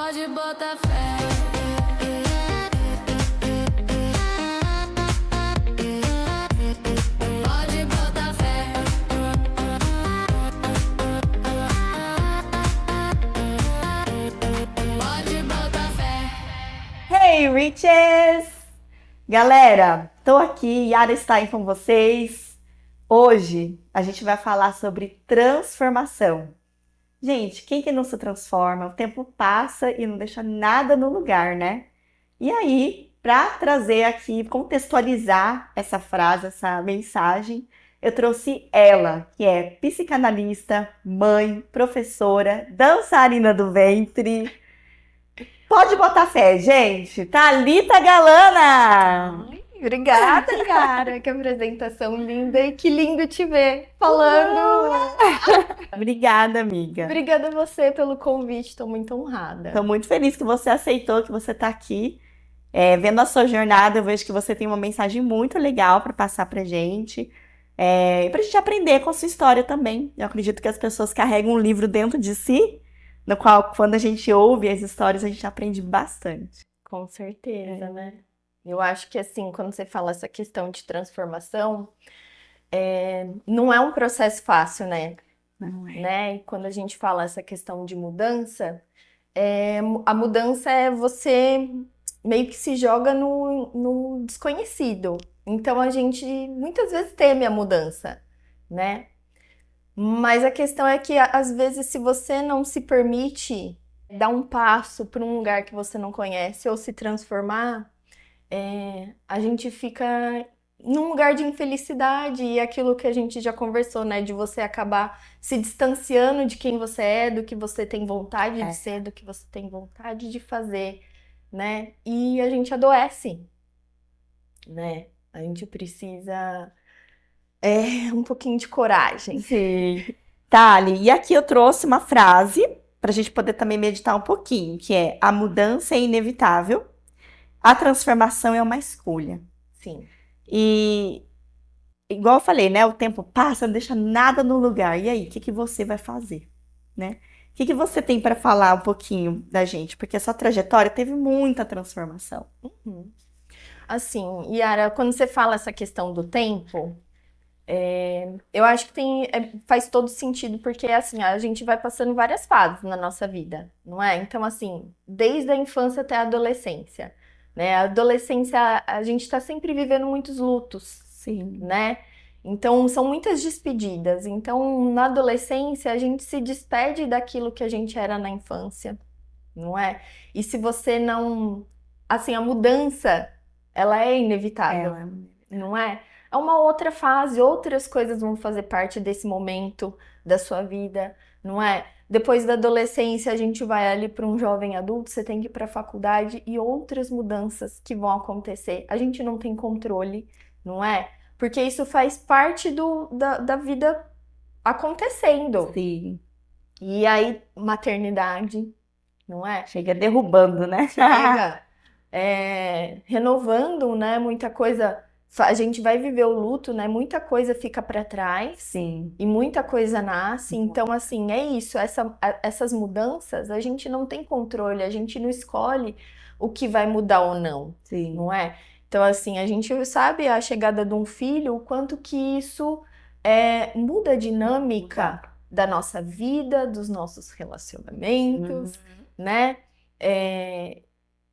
Pode botar fé. Pode botar fé. Pode botar fé. Hey, Riches! Galera, tô aqui, Yara está aí com vocês. Hoje a gente vai falar sobre transformação. Gente, quem que não se transforma? O tempo passa e não deixa nada no lugar, né? E aí, para trazer aqui, contextualizar essa frase, essa mensagem, eu trouxe ela, que é psicanalista, mãe, professora, dançarina do ventre. Pode botar fé, gente. Thalita Galana! Obrigada, Yara. Que apresentação linda e que lindo te ver falando. Obrigada, amiga. Obrigada a você pelo convite, estou muito honrada. Estou muito feliz que você aceitou, que você está aqui. Vendo a sua jornada, eu vejo que você tem uma mensagem muito legal para passar pra gente. E pra gente aprender com a sua história também. Eu acredito que as pessoas carregam um livro dentro de si, no qual, quando a gente ouve as histórias, a gente aprende bastante. Com certeza, né? Eu acho que assim, quando você fala essa questão de transformação, não é um processo fácil, né? Não é? Né? E quando a gente fala essa questão de mudança, a mudança é você meio que se joga no desconhecido. Então a gente muitas vezes teme a mudança, né? Mas a questão é que às vezes se você não se permite dar um passo para um lugar que você não conhece ou se transformar, a gente fica num lugar de infelicidade e aquilo que a gente já conversou, né? De você acabar se distanciando de quem você é, do que você tem vontade de ser, do que você tem vontade de fazer, né? E a gente adoece, né? A gente precisa um pouquinho de coragem. Sim. Thali, e aqui eu trouxe uma frase para a gente poder também meditar um pouquinho, que é: a mudança é inevitável, a transformação é uma escolha. Sim. E, igual eu falei, né? O tempo passa, não deixa nada no lugar. E aí, o que que você vai fazer, né? O que que você tem para falar um pouquinho da gente? Porque a sua trajetória teve muita transformação. Assim, Yara, quando você fala essa questão do tempo, eu acho que faz todo sentido, porque assim, a gente vai passando várias fases na nossa vida, não é? Então, assim, desde a infância até a adolescência, né? A adolescência, a gente está sempre vivendo muitos lutos, Sim. né? Então, são muitas despedidas. Então, na adolescência, a gente se despede daquilo que a gente era na infância, não é? E se você não... Assim, a mudança, ela é inevitável, não é? É uma outra fase, outras coisas vão fazer parte desse momento da sua vida, não é? Depois da adolescência, a gente vai ali para um jovem adulto, você tem que ir para a faculdade e outras mudanças que vão acontecer. A gente não tem controle, não é? Porque isso faz parte da vida acontecendo. Sim. E aí, maternidade, não é? Chega derrubando, né? Chega renovando, né? Muita coisa. A gente vai viver o luto, né? Muita coisa fica para trás. Sim. E muita coisa nasce. Então, assim, é isso. Essas mudanças, a gente não tem controle. A gente não escolhe o que vai mudar ou não. Sim. Não é? Então, assim, a gente sabe a chegada de um filho, o quanto que isso muda a dinâmica da nossa vida, dos nossos relacionamentos, né?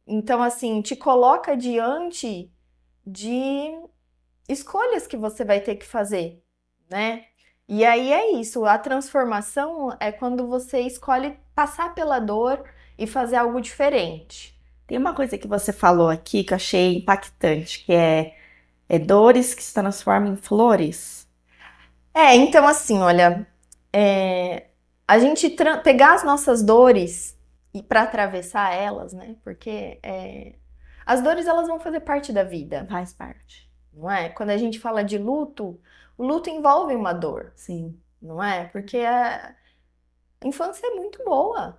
Então, assim, te coloca diante de escolhas que você vai ter que fazer, né? E aí é isso, a transformação é quando você escolhe passar pela dor e fazer algo diferente. Tem uma coisa que você falou aqui que eu achei impactante, que é dores que se transformam em flores. Então assim, olha, a gente pegar as nossas dores e para atravessar elas, né? Porque as dores elas vão fazer parte da vida. Faz parte. Não é? Quando a gente fala de luto, o luto envolve uma dor. Sim. Não é? Porque a infância é muito boa.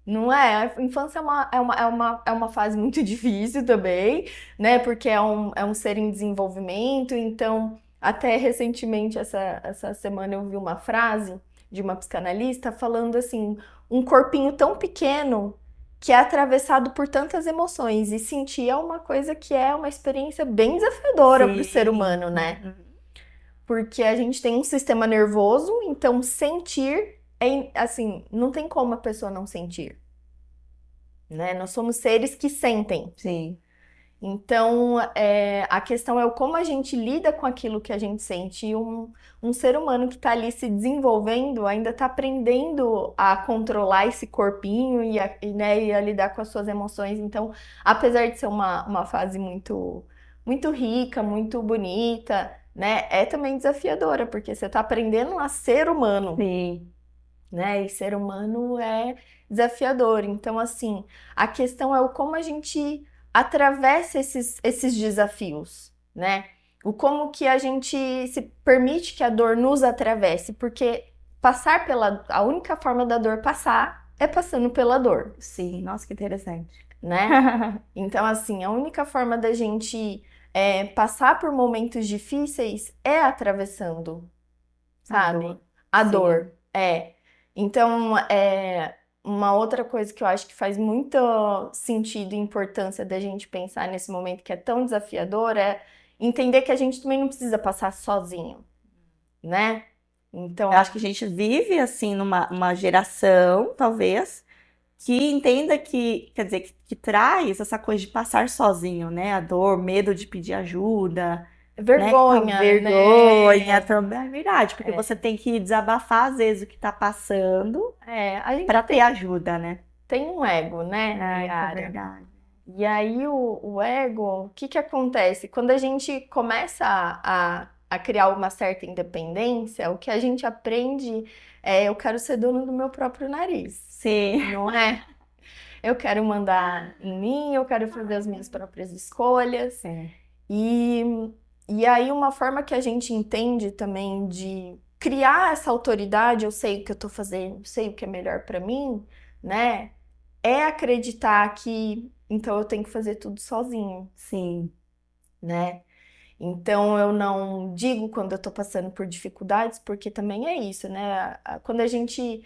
Não é? A infância é uma fase muito difícil também, né? Porque é um ser em desenvolvimento. Então, até recentemente, essa semana, eu vi uma frase de uma psicanalista falando assim: um corpinho tão pequeno que é atravessado por tantas emoções. E sentir é uma coisa que é uma experiência bem desafiadora para o Sim. ser humano, né? Porque a gente tem um sistema nervoso, então sentir é assim, não tem como a pessoa não sentir, né? Nós somos seres que sentem. Sim. Então, a questão é o como a gente lida com aquilo que a gente sente. E um ser humano que está ali se desenvolvendo ainda está aprendendo a controlar esse corpinho né, e a lidar com as suas emoções. Então, apesar de ser uma fase muito, muito rica, muito bonita, né, é também desafiadora, porque você está aprendendo a ser humano, Sim. né? E ser humano é desafiador. Então, assim, a questão é o como a gente atravessa esses desafios, né? O como que a gente se permite que a dor nos atravesse, porque a única forma da dor passar é passando pela dor, Sim. Nossa, que interessante. né? Então, assim, a única forma da gente passar por momentos difíceis é atravessando, sabe? A Sim. dor. Então, uma outra coisa que eu acho que faz muito sentido e importância da gente pensar nesse momento que é tão desafiador é entender que a gente também não precisa passar sozinho, né? Então, Eu acho que a gente vive, assim, uma geração, talvez, que entenda que, quer dizer, que traz essa coisa de passar sozinho, né? A dor, medo de pedir ajuda, vergonha, né? Vergonha né? também, é verdade, porque você tem que desabafar, às vezes, o que tá passando A gente para ter ajuda, né? tem um ego, né, Isso é Yara? verdade. E aí o ego, o que que acontece? Quando a gente começa a criar uma certa independência, o que a gente aprende é eu quero ser dono do meu próprio nariz, Sim. não é? Eu quero mandar em mim, eu quero fazer as minhas próprias escolhas. É. E aí uma forma que a gente entende também de criar essa autoridade, eu sei o que eu tô fazendo, eu sei o que é melhor pra mim, né? É acreditar que então eu tenho que fazer tudo sozinho, Sim. né? Então eu não digo quando eu tô passando por dificuldades, porque também é isso, né? Quando a gente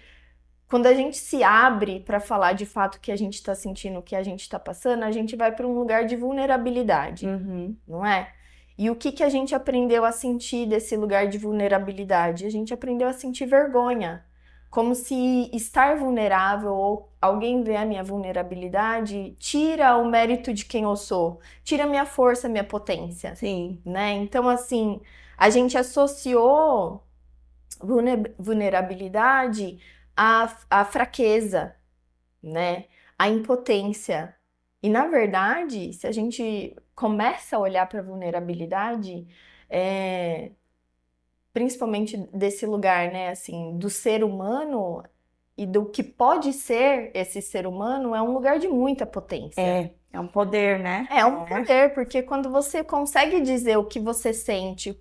se abre para falar de fato o que a gente está sentindo, o que a gente está passando, a gente vai para um lugar de vulnerabilidade, Uhum. não é? E o que que a gente aprendeu a sentir desse lugar de vulnerabilidade? A gente aprendeu a sentir vergonha, como se estar vulnerável ou alguém ver a minha vulnerabilidade tira o mérito de quem eu sou, tira a minha força, a minha potência, Sim. né? Então, assim, a gente associou vulnerabilidade à fraqueza, né? À impotência. E, na verdade, se a gente começa a olhar para a vulnerabilidade, principalmente desse lugar, né, assim, do ser humano e do que pode ser esse ser humano, é um lugar de muita potência. É um poder, né? É um poder, porque quando você consegue dizer o que você sente,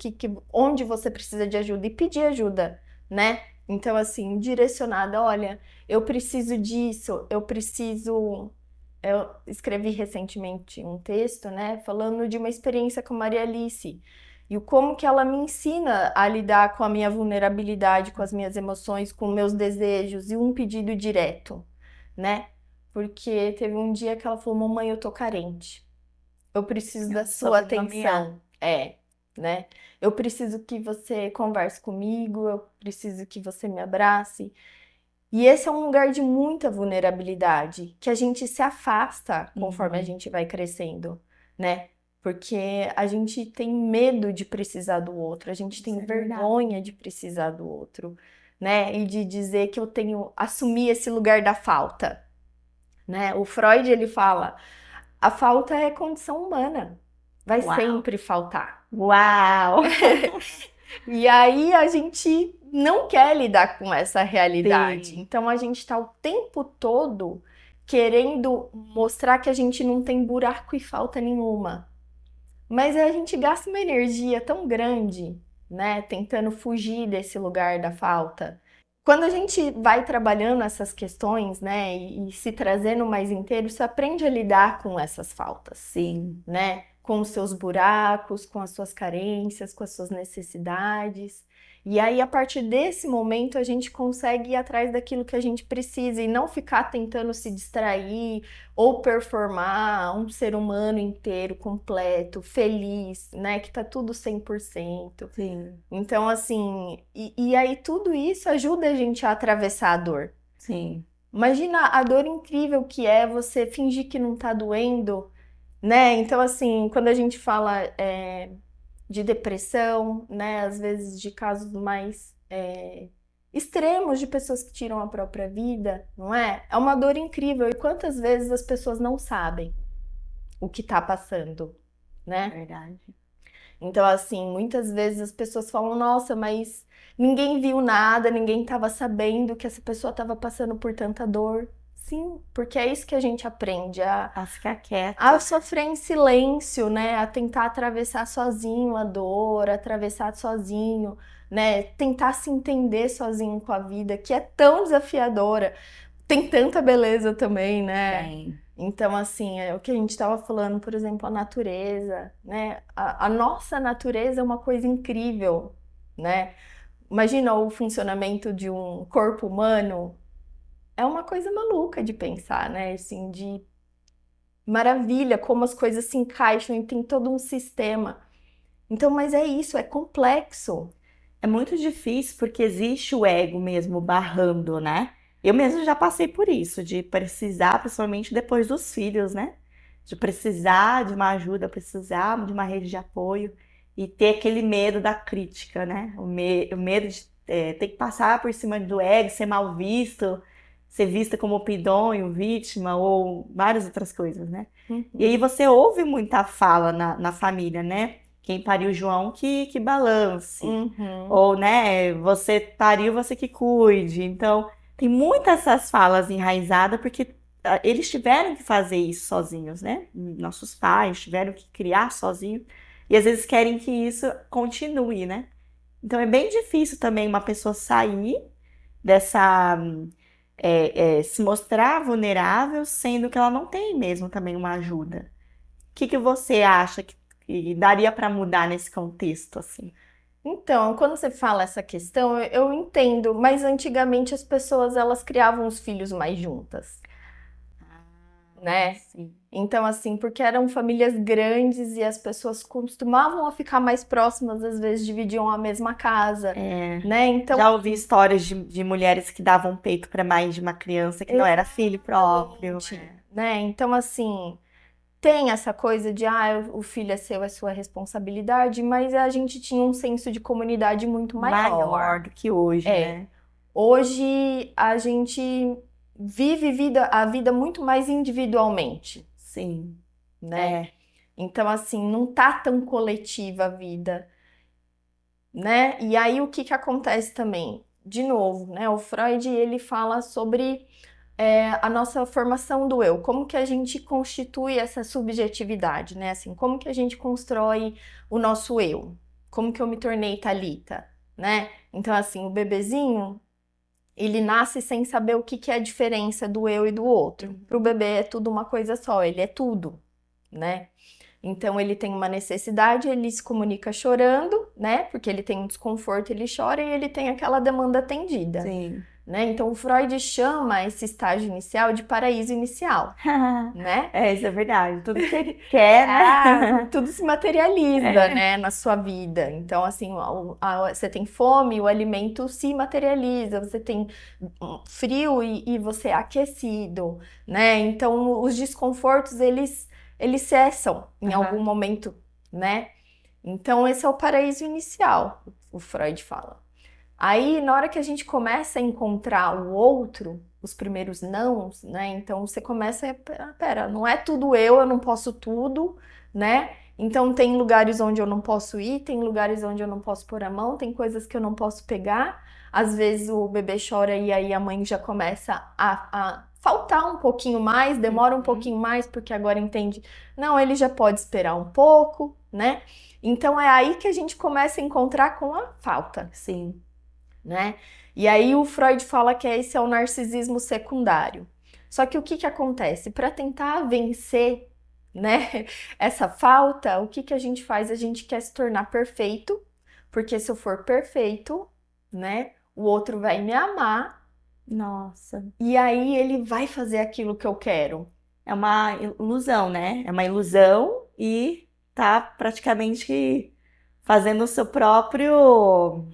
onde você precisa de ajuda e pedir ajuda, né? Então, assim, direcionada, olha, eu preciso disso, eu preciso. Eu escrevi recentemente um texto, né, falando de uma experiência com a Maria Alice e o como que ela me ensina a lidar com a minha vulnerabilidade, com as minhas emoções, com meus desejos e um pedido direto, né? Porque teve um dia que ela falou: "Mamãe, eu tô carente. Eu preciso da sua Soube nomear. atenção." Né? Eu preciso que você converse comigo, eu preciso que você me abrace. E esse é um lugar de muita vulnerabilidade, que a gente se afasta conforme a gente vai crescendo, né? Porque a gente tem medo de precisar do outro, a gente tem vergonha de precisar do outro, né? E de dizer que eu tenho assumir esse lugar da falta, né? O Freud, ele fala, a falta é condição humana, vai Uau. sempre faltar. Uau! E aí a gente não quer lidar com essa realidade. Sim. Então a gente está o tempo todo querendo mostrar que a gente não tem buraco e falta nenhuma. Mas a gente gasta uma energia tão grande, né, tentando fugir desse lugar da falta. Quando a gente vai trabalhando essas questões, né, e se trazendo mais inteiro, você aprende a lidar com essas faltas, Sim. né? Com os seus buracos, com as suas carências, com as suas necessidades. E aí, a partir desse momento, a gente consegue ir atrás daquilo que a gente precisa e não ficar tentando se distrair ou performar um ser humano inteiro, completo, feliz, né? Que tá tudo 100%. Sim, Então, assim, e aí tudo isso ajuda a gente a atravessar a dor. sim. Imagina a dor incrível que é você fingir que não tá doendo, né? Então, assim, quando a gente fala de depressão, né? Às vezes de casos mais extremos de pessoas que tiram a própria vida, não é? É uma dor incrível. E quantas vezes as pessoas não sabem o que tá passando, né? Verdade. Então, assim, muitas vezes as pessoas falam, nossa, mas ninguém viu nada, ninguém estava sabendo que essa pessoa estava passando por tanta dor. Sim, porque é isso que a gente aprende, A ficar quieta. a sofrer em silêncio, né? A tentar atravessar sozinho a dor, atravessar sozinho, né? Tentar se entender sozinho com a vida, que é tão desafiadora. Tem tanta beleza também, né? Bem, Então, assim, é o que a gente estava falando, por exemplo, a natureza, né? A nossa natureza é uma coisa incrível, né? Imagina o funcionamento de um corpo humano, é uma coisa maluca de pensar, né? Assim, de maravilha, como as coisas se encaixam e tem todo um sistema. Então, mas é isso, é complexo. é muito difícil porque existe o ego mesmo barrando, né? Eu mesmo já passei por isso, de precisar, principalmente depois dos filhos, né? De precisar de uma ajuda, precisar de uma rede de apoio e ter aquele medo da crítica, né? O medo de ter que passar por cima do ego, ser mal visto, ser vista como pidonho, vítima ou várias outras coisas, né? E aí você ouve muita fala na família, né? Quem pariu João que balance. Uhum. Ou, né, você pariu, você que cuide. Então, tem muitas essas falas enraizadas porque eles tiveram que fazer isso sozinhos, né? Nossos pais tiveram que criar sozinhos. E às vezes querem que isso continue, né? Então, é bem difícil também uma pessoa sair dessa... se mostrar vulnerável, sendo que ela não tem mesmo também uma ajuda. O que você acha que daria para mudar nesse contexto, assim? Então, quando você fala essa questão, eu entendo, mas antigamente as pessoas elas criavam os filhos mais juntas, né? Sim. Então, assim, porque eram famílias grandes e as pessoas costumavam a ficar mais próximas, às vezes dividiam a mesma casa, né? Então, Já ouvi histórias de mulheres que davam peito para mais de uma criança que não era filho próprio. né? Então, assim, tem essa coisa de, o filho é seu, é sua responsabilidade, mas a gente tinha um senso de comunidade muito maior. Do que hoje, né? Hoje a gente vive a vida muito mais individualmente, Sim. né? Então, assim, não tá tão coletiva a vida, né? E aí, o que acontece também? De novo, né? O Freud, ele fala sobre a nossa formação do eu, como que a gente constitui essa subjetividade, né? Assim, como que a gente constrói o nosso eu? Como que eu me tornei Thalita, né? Então, assim, o bebezinho, ele nasce sem saber o que é a diferença do eu e do outro. Para o bebê é tudo uma coisa só, ele é tudo, né? Então ele tem uma necessidade, ele se comunica chorando, né? Porque ele tem um desconforto, ele chora e ele tem aquela demanda atendida, Sim. né? Então o Freud chama esse estágio inicial de paraíso inicial, né? Isso é verdade. Tudo que ele quer, né? Tudo se materializa, né, na sua vida. Então, assim, você tem fome, o alimento se materializa. Você tem frio e você é aquecido, né? Então, os desconfortos, eles cessam em algum momento, né? Então, esse é o paraíso inicial, o Freud fala. Aí, na hora que a gente começa a encontrar o outro, os primeiros nãos, né? Então você começa a, pera, não é tudo eu não posso tudo, né? Então tem lugares onde eu não posso ir, tem lugares onde eu não posso pôr a mão, tem coisas que eu não posso pegar. Às vezes o bebê chora e aí a mãe já começa a faltar um pouquinho mais, demora um pouquinho mais, porque agora entende, não, ele já pode esperar um pouco, né? Então é aí que a gente começa a encontrar com a falta. Sim. Né? E aí o Freud fala que esse é o narcisismo secundário. Só que o que acontece? Para tentar vencer, né, essa falta, o que a gente faz? A gente quer se tornar perfeito, porque se eu for perfeito, né? O outro vai me amar Nossa. e aí ele vai fazer aquilo que eu quero. É uma ilusão, né? É uma ilusão e tá praticamente fazendo o seu próprio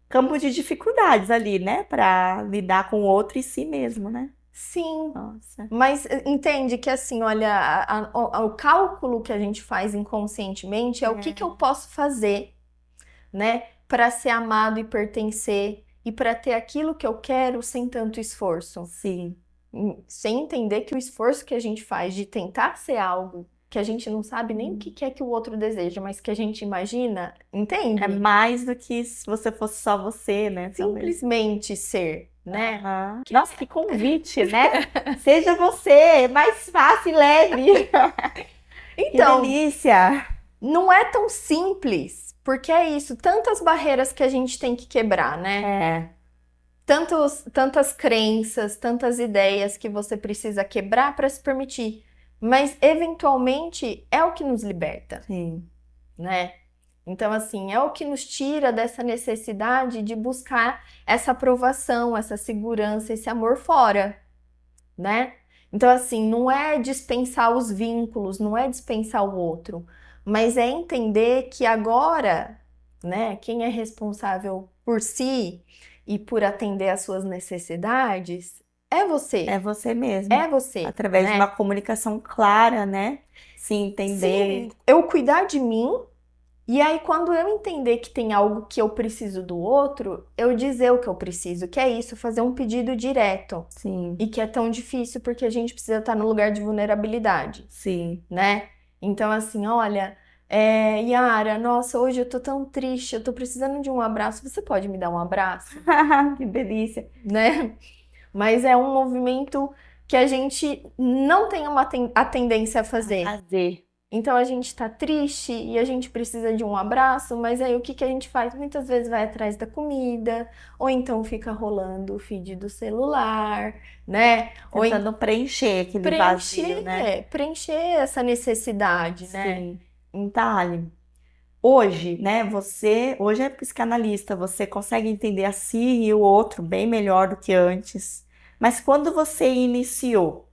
campo de dificuldades ali, né? Pra lidar com o outro e si mesmo, né? Sim, Nossa. mas entende que assim, olha, o cálculo que a gente faz inconscientemente é o que eu posso fazer, né, para ser amado e pertencer e para ter aquilo que eu quero sem tanto esforço. Sim. Sem entender que o esforço que a gente faz de tentar ser algo que a gente não sabe nem o que é que o outro deseja, mas que a gente imagina, entende? É mais do que se você fosse só você, né? Talvez. Simplesmente ser, né? Aham. Nossa, que convite, né? Seja você, é mais fácil e leve. Que Então, delícia. não é tão simples, porque é isso, tantas barreiras que a gente tem que quebrar, né? É, Tantas crenças, tantas ideias que você precisa quebrar para se permitir. Mas, eventualmente, é o que nos liberta, sim. né? Então, assim, é o que nos tira dessa necessidade de buscar essa aprovação, essa segurança, esse amor fora, né? Então, assim, não é dispensar os vínculos, não é dispensar o outro, mas é entender que agora, né, quem é responsável por si e por atender às suas necessidades é você. É você mesmo. É você, Através de né? uma comunicação clara, né? Se entender. Sim, eu cuidar de mim, e aí quando eu entender que tem algo que eu preciso do outro, eu dizer o que eu preciso, que é isso, fazer um pedido direto. Sim, E que é tão difícil porque a gente precisa estar no lugar de vulnerabilidade, sim. né? Então, assim, olha, Yara, nossa, hoje eu tô tão triste, eu tô precisando de um abraço, você pode me dar um abraço, Que delícia. né? Mas é um movimento que a gente não tem a tendência a fazer. Fazer. Então a gente tá triste e a gente precisa de um abraço, mas aí o que que a gente faz? Muitas vezes vai atrás da comida, ou então fica rolando o feed do celular, né? Ou Tentando preencher aquele vazio, né? preencher essa necessidade, né? Sim. Então, hoje, né, hoje é psicanalista, você consegue entender a si e o outro bem melhor do que antes. Mas quando você iniciou,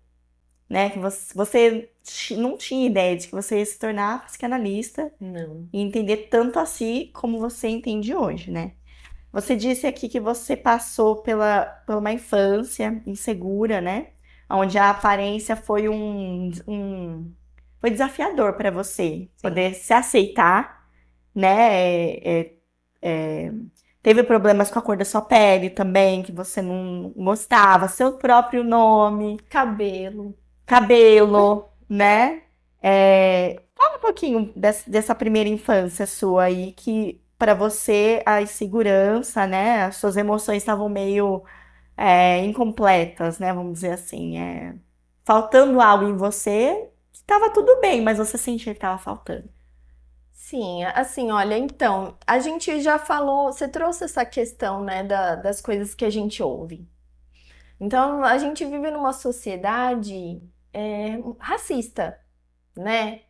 né, que você não tinha ideia de que você ia se tornar psicanalista Não. e entender tanto a si como você entende hoje, né? Você disse aqui que você passou por uma infância insegura, né? Onde a aparência foi foi desafiador para você poder se aceitar, né? Teve problemas com a cor da sua pele também, que você não gostava, seu próprio nome, Cabelo. cabelo, né? Fala um pouquinho dessa primeira infância sua aí, que para você a insegurança, né? As suas emoções estavam meio incompletas, né? Vamos dizer assim, faltando algo em você, estava tudo bem, mas você sentia que estava faltando. Sim, assim, olha, então, a gente já falou, você trouxe essa questão, né, das coisas que a gente ouve. Então, a gente vive numa sociedade racista, né?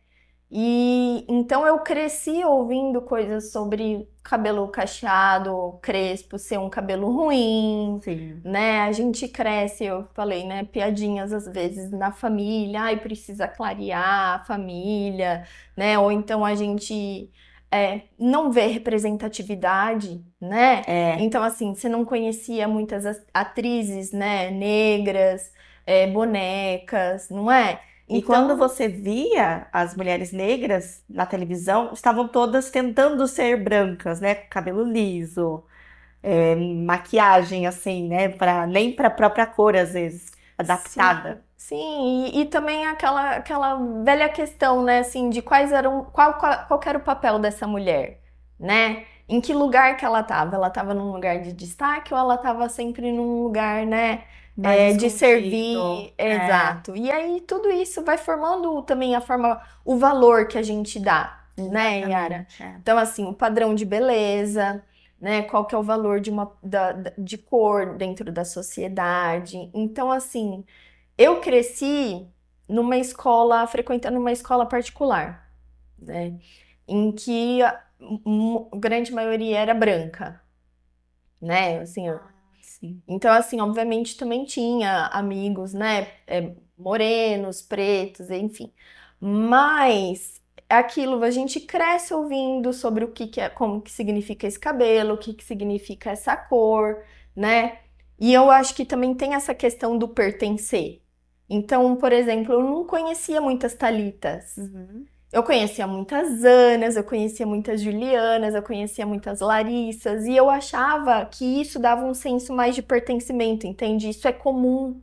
E então eu cresci ouvindo coisas sobre cabelo cacheado, crespo, ser um cabelo ruim, Sim. né? A gente cresce, eu falei, né? Piadinhas às vezes na família, ai, precisa clarear a família, né? Ou então a gente não vê representatividade, né? Então, assim, você não conhecia muitas atrizes, né? Negras, bonecas, não é? E Então, quando você via as mulheres negras na televisão, estavam todas tentando ser brancas, né? Com cabelo liso, maquiagem assim, né? Nem para a própria cor, às vezes, adaptada. Sim, e também aquela velha questão, né, assim, de qual que era o papel dessa mulher, né? Em que lugar que ela estava? Ela estava num lugar de destaque ou ela estava sempre num lugar, né, Mais de escondido. servir? Exato. E aí tudo isso vai formando também o valor que a gente dá, né, Yara? Exatamente, Então, assim, o padrão de beleza, né? Qual que é o valor de cor dentro da sociedade. Então, assim, eu cresci frequentando uma escola particular, né? Em que a grande maioria era branca. né? Assim, Sim. então, assim, obviamente também tinha amigos, né? Morenos, pretos, enfim. Mas aquilo, a gente cresce ouvindo sobre o que que é, como que significa esse cabelo, o que que significa essa cor, né? E eu acho que também tem essa questão do pertencer. Então, por exemplo, eu não conhecia muitas Thalitas. Uhum. Eu conhecia muitas Anas, eu conhecia muitas Julianas, eu conhecia muitas Larissas, e eu achava que isso dava um senso mais de pertencimento, entende? Isso é comum.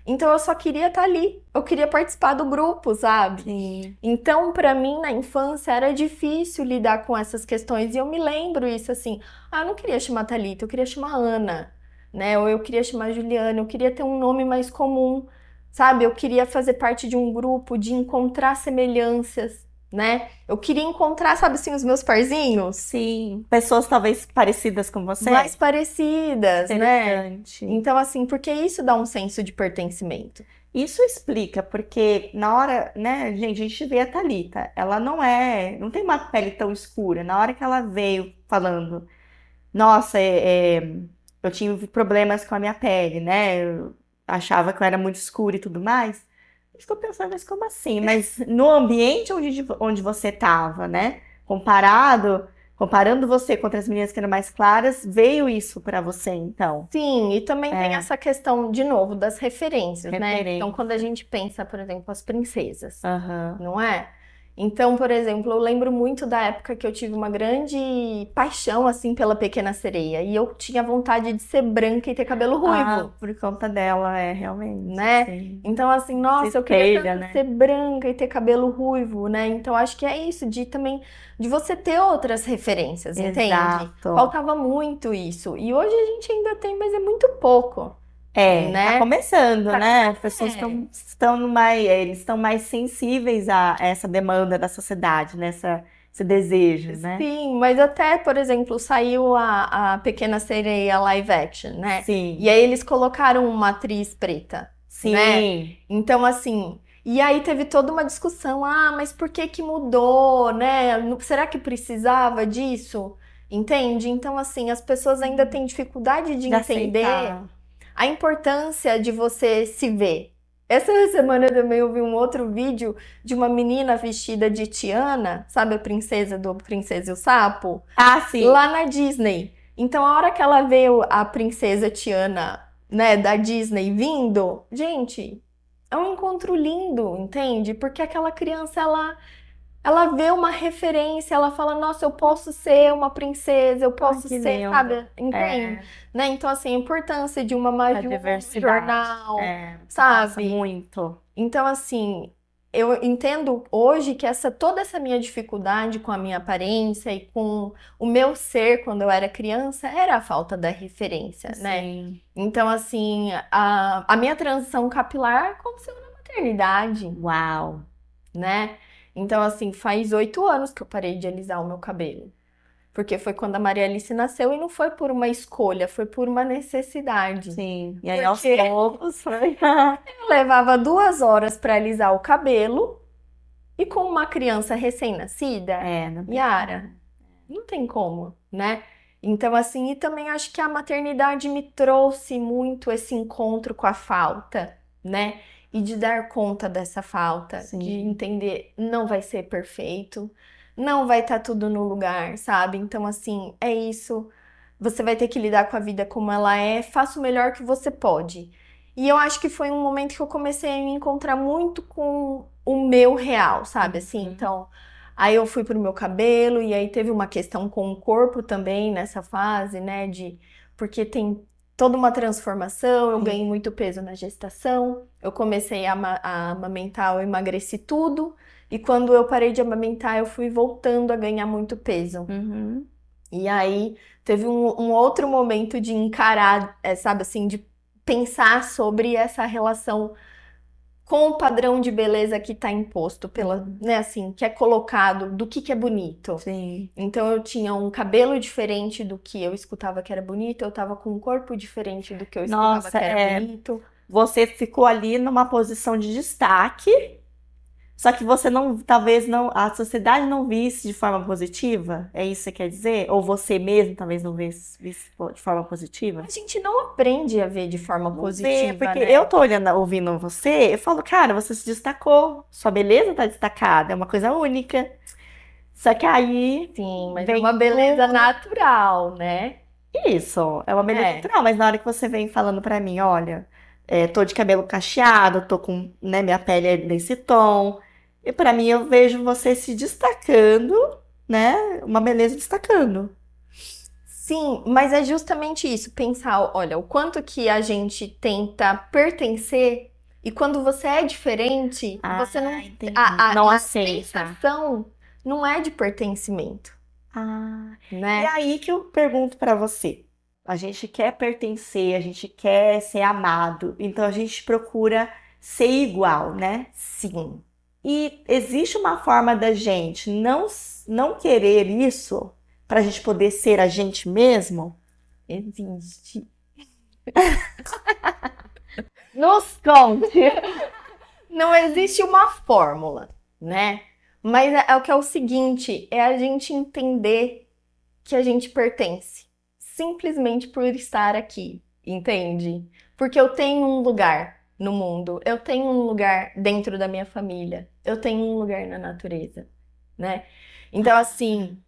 Então eu só queria estar ali, eu queria participar do grupo, sabe? Sim. Então, pra mim, na infância, era difícil lidar com essas questões, e eu me lembro isso assim, eu não queria chamar Thalita, eu queria chamar Ana, né? Ou eu queria chamar Juliana, eu queria ter um nome mais comum, sabe? Eu queria fazer parte de um grupo, de encontrar semelhanças, né? Eu queria encontrar, sabe assim, os meus parzinhos Sim. Pessoas talvez parecidas com você? mais parecidas, né? Interessante. Então, assim, porque isso dá um senso de pertencimento. Isso explica, porque na hora, né, gente, a gente vê a Thalita, ela não tem uma pele tão escura. Na hora que ela veio falando, nossa, eu tive problemas com a minha pele, né? Eu achava que eu era muito escura e tudo mais. Eu fico pensando, mas como assim? Mas no ambiente onde você estava, né? Comparando você contra as meninas que eram mais claras, veio isso pra você, então. Sim, e também tem essa questão, de novo, das referências, né? Referência. Então, quando a gente pensa, por exemplo, as princesas, Aham. não é? Então, por exemplo, eu lembro muito da época que eu tive uma grande paixão, assim, pela Pequena Sereia. E eu tinha vontade de ser branca e ter cabelo ruivo, Ah, por conta dela, realmente. né? Sim. Então, assim, nossa, Se eu queria espelha, tanto né? ser branca e ter cabelo ruivo, né? Então, acho que é isso, de também, de você ter outras referências, entende? Exato. Faltava muito isso. E hoje a gente ainda tem, mas é muito pouco, Tá né? começando, né? As É. pessoas eles estão mais sensíveis a essa demanda da sociedade, né? Esse desejo, né? Sim, mas até, por exemplo, saiu a Pequena Sereia live action, né? Sim. E aí eles colocaram uma atriz preta, né? Sim. Então, assim, e aí teve toda uma discussão, mas por que que mudou, né? Será que precisava disso? Entende? Então, assim, as pessoas ainda têm dificuldade de De entender aceitar. a importância de você se ver. Essa semana eu também ouvi um outro vídeo de uma menina vestida de Tiana, sabe a princesa do Princesa e o Sapo? Ah, sim. Lá na Disney. Então, a hora que ela vê a princesa Tiana, né, da Disney vindo, gente, é um encontro lindo, entende? Porque aquela criança, ela vê uma referência, ela fala, nossa, eu posso ser uma princesa, eu posso que ser, lindo. sabe? Entende? Né? Então, assim, a importância de uma A magia, um diversidade. jornal, Nossa, sabe? muito. Então, assim, eu entendo hoje que toda essa minha dificuldade com a minha aparência e com o meu ser quando eu era criança era a falta da referência, né? Sim. Então, assim, a minha transição capilar aconteceu na maternidade, Uau. né? Então, assim, faz 8 anos que eu parei de alisar o meu cabelo. Porque foi quando a Maria Alice nasceu e não foi por uma escolha, foi por uma necessidade. Sim. E aí, aos Porque poucos, foi. eu levava 2 horas para alisar o cabelo e com uma criança recém-nascida, Não tem Yara, não tem como, né? Então, assim, e também acho que a maternidade me trouxe muito esse encontro com a falta, né? E de dar conta dessa falta, Sim. de entender, não vai ser perfeito, não vai estar tudo no lugar, sabe? Então, assim, é isso. Você vai ter que lidar com a vida como ela é, faça o melhor que você pode. E eu acho que foi um momento que eu comecei a me encontrar muito com o meu real, sabe? Assim, então, aí eu fui pro meu cabelo e aí teve uma questão com o corpo também nessa fase, né? Porque tem toda uma transformação, eu ganhei muito peso na gestação, eu comecei a amamentar, eu emagreci tudo. E quando eu parei de amamentar, eu fui voltando a ganhar muito peso. Uhum. E aí teve um outro momento de encarar, sabe assim, de pensar sobre essa relação com o padrão de beleza que está imposto né, assim, que é colocado do que é bonito. Sim. Então eu tinha um cabelo diferente do que eu escutava que era bonito, eu tava com um corpo diferente do que eu escutava Nossa, que era bonito. Você ficou ali numa posição de destaque, Só que você não, talvez não, a sociedade não visse de forma positiva? É isso que você quer dizer? Ou você mesmo talvez não visse de forma positiva? A gente não aprende a ver de forma positiva, Porque né? eu tô olhando, ouvindo você, eu falo, cara, você se destacou, sua beleza tá destacada, é uma coisa única. Só que aí Sim, mas é vem uma beleza natural, né? isso, é uma beleza É. natural, mas na hora que você vem falando pra mim, olha, tô de cabelo cacheado, tô com, né, minha pele é desse tom, e pra mim eu vejo você se destacando, né, uma beleza destacando. Sim, mas é justamente isso, pensar, olha, o quanto que a gente tenta pertencer e quando você é diferente, você não entendi. a Não aceita. sensação não é de pertencimento, E né? aí que eu pergunto pra você. A gente quer pertencer, a gente quer ser amado, então a gente procura ser igual, né? Sim. E existe uma forma da gente não querer isso para a gente poder ser a gente mesmo? Existe. Nos conte. Não existe uma fórmula, né? Mas é o que é o seguinte, é a gente entender que a gente pertence, simplesmente por estar aqui, entende? Porque eu tenho um lugar no mundo, eu tenho um lugar dentro da minha família, eu tenho um lugar na natureza, né? Então, assim,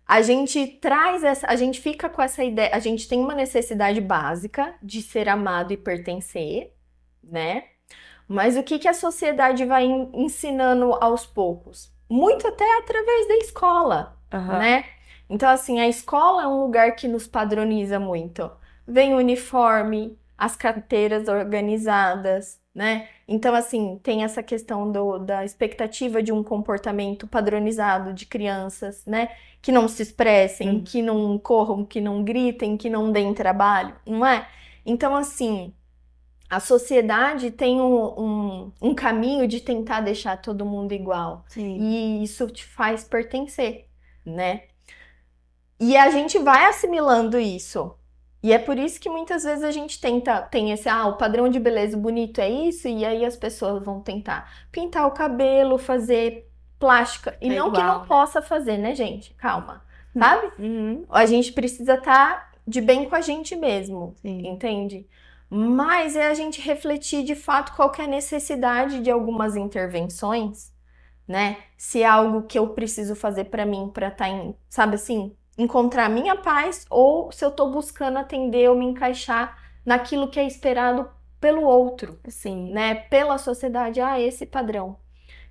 a gente traz essa, a gente fica com essa ideia, a gente tem uma necessidade básica de ser amado e pertencer, né? Mas o que que a sociedade vai ensinando aos poucos? Muito até através da escola, Aham. né? Então, assim, a escola é um lugar que nos padroniza muito. Vem o uniforme, as carteiras organizadas, né? Então, assim, tem essa questão da expectativa de um comportamento padronizado de crianças, né? Que não se expressem, que não corram, que não gritem, que não deem trabalho, não é? Então, assim, a sociedade tem um caminho de tentar deixar todo mundo igual. Sim. E isso te faz pertencer, né? E a gente vai assimilando isso. E é por isso que muitas vezes a gente tem esse, o padrão de beleza bonito é isso, e aí as pessoas vão tentar pintar o cabelo, fazer plástica. E não que igual, não né? possa fazer, né, gente? Calma, sabe? A gente precisa estar de bem com a gente mesmo, Sim. entende? Mas é a gente refletir de fato qual que é a necessidade de algumas intervenções, né? Se é algo que eu preciso fazer pra mim, pra estar sabe assim, encontrar minha paz, ou se eu tô buscando atender ou me encaixar naquilo que é esperado pelo outro, Sim. né? Pela sociedade, esse padrão.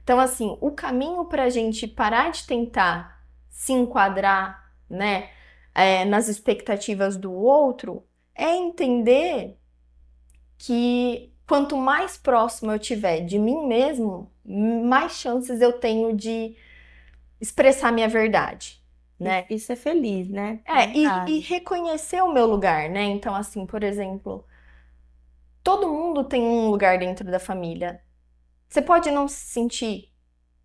Então, assim, o caminho pra gente parar de tentar se enquadrar, né, nas expectativas do outro, é entender que quanto mais próximo eu tiver de mim mesmo, mais chances eu tenho de expressar minha verdade, né? Isso é feliz, né? E reconhecer o meu lugar, né? Então, assim, por exemplo, todo mundo tem um lugar dentro da família. Você pode não se sentir,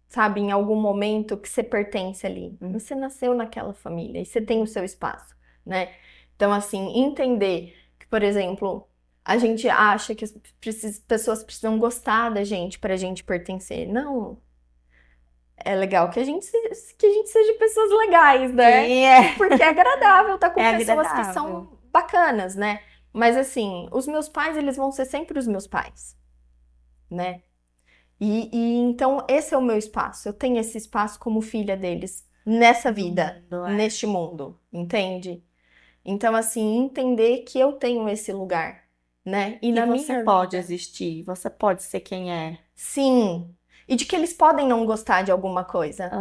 sabe, em algum momento que você pertence ali. Você nasceu naquela família e você tem o seu espaço, né? Então, assim, entender que, por exemplo, a gente acha que as pessoas precisam gostar da gente pra gente pertencer. Não. É legal que a gente seja pessoas legais, né? Sim, Porque é agradável estar com É pessoas que agradável. são bacanas, né? Mas assim, os meus pais, eles vão ser sempre os meus pais, né? E então esse é o meu espaço. Eu tenho esse espaço como filha deles nessa vida, neste mundo, entende? Então, assim, entender que eu tenho esse lugar, né? E na você minha pode vida, existir, você pode ser quem é. sim. E de que eles podem não gostar de alguma coisa,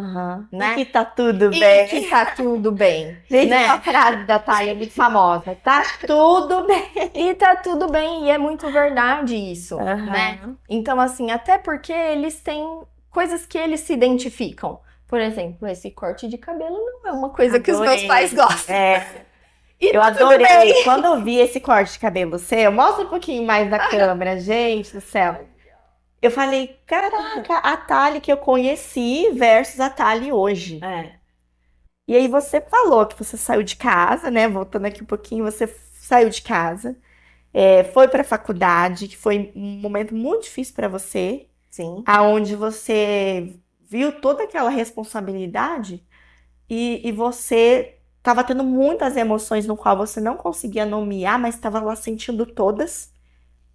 né? E que tá tudo E bem. que tá tudo bem, Gente, né? essa frase da Thalia é muito famosa. Tá tudo bem. E tá tudo bem, e é muito verdade isso, né? Então, assim, até porque eles têm coisas que eles se identificam. Por exemplo, esse corte de cabelo não é uma coisa que os meus Adorei. pais gostam. E Eu tá tudo adorei. bem. Quando eu vi esse corte de cabelo seu, mostra um pouquinho mais da câmera, gente do céu. Eu falei, caraca, a Thalia que eu conheci versus a Thalia hoje. E aí você falou que você saiu de casa, né? Voltando aqui um pouquinho, você saiu de casa, foi pra faculdade, que foi um momento muito difícil pra você. Sim. aonde você viu toda aquela responsabilidade e você estava tendo muitas emoções no qual você não conseguia nomear, mas estava lá sentindo todas.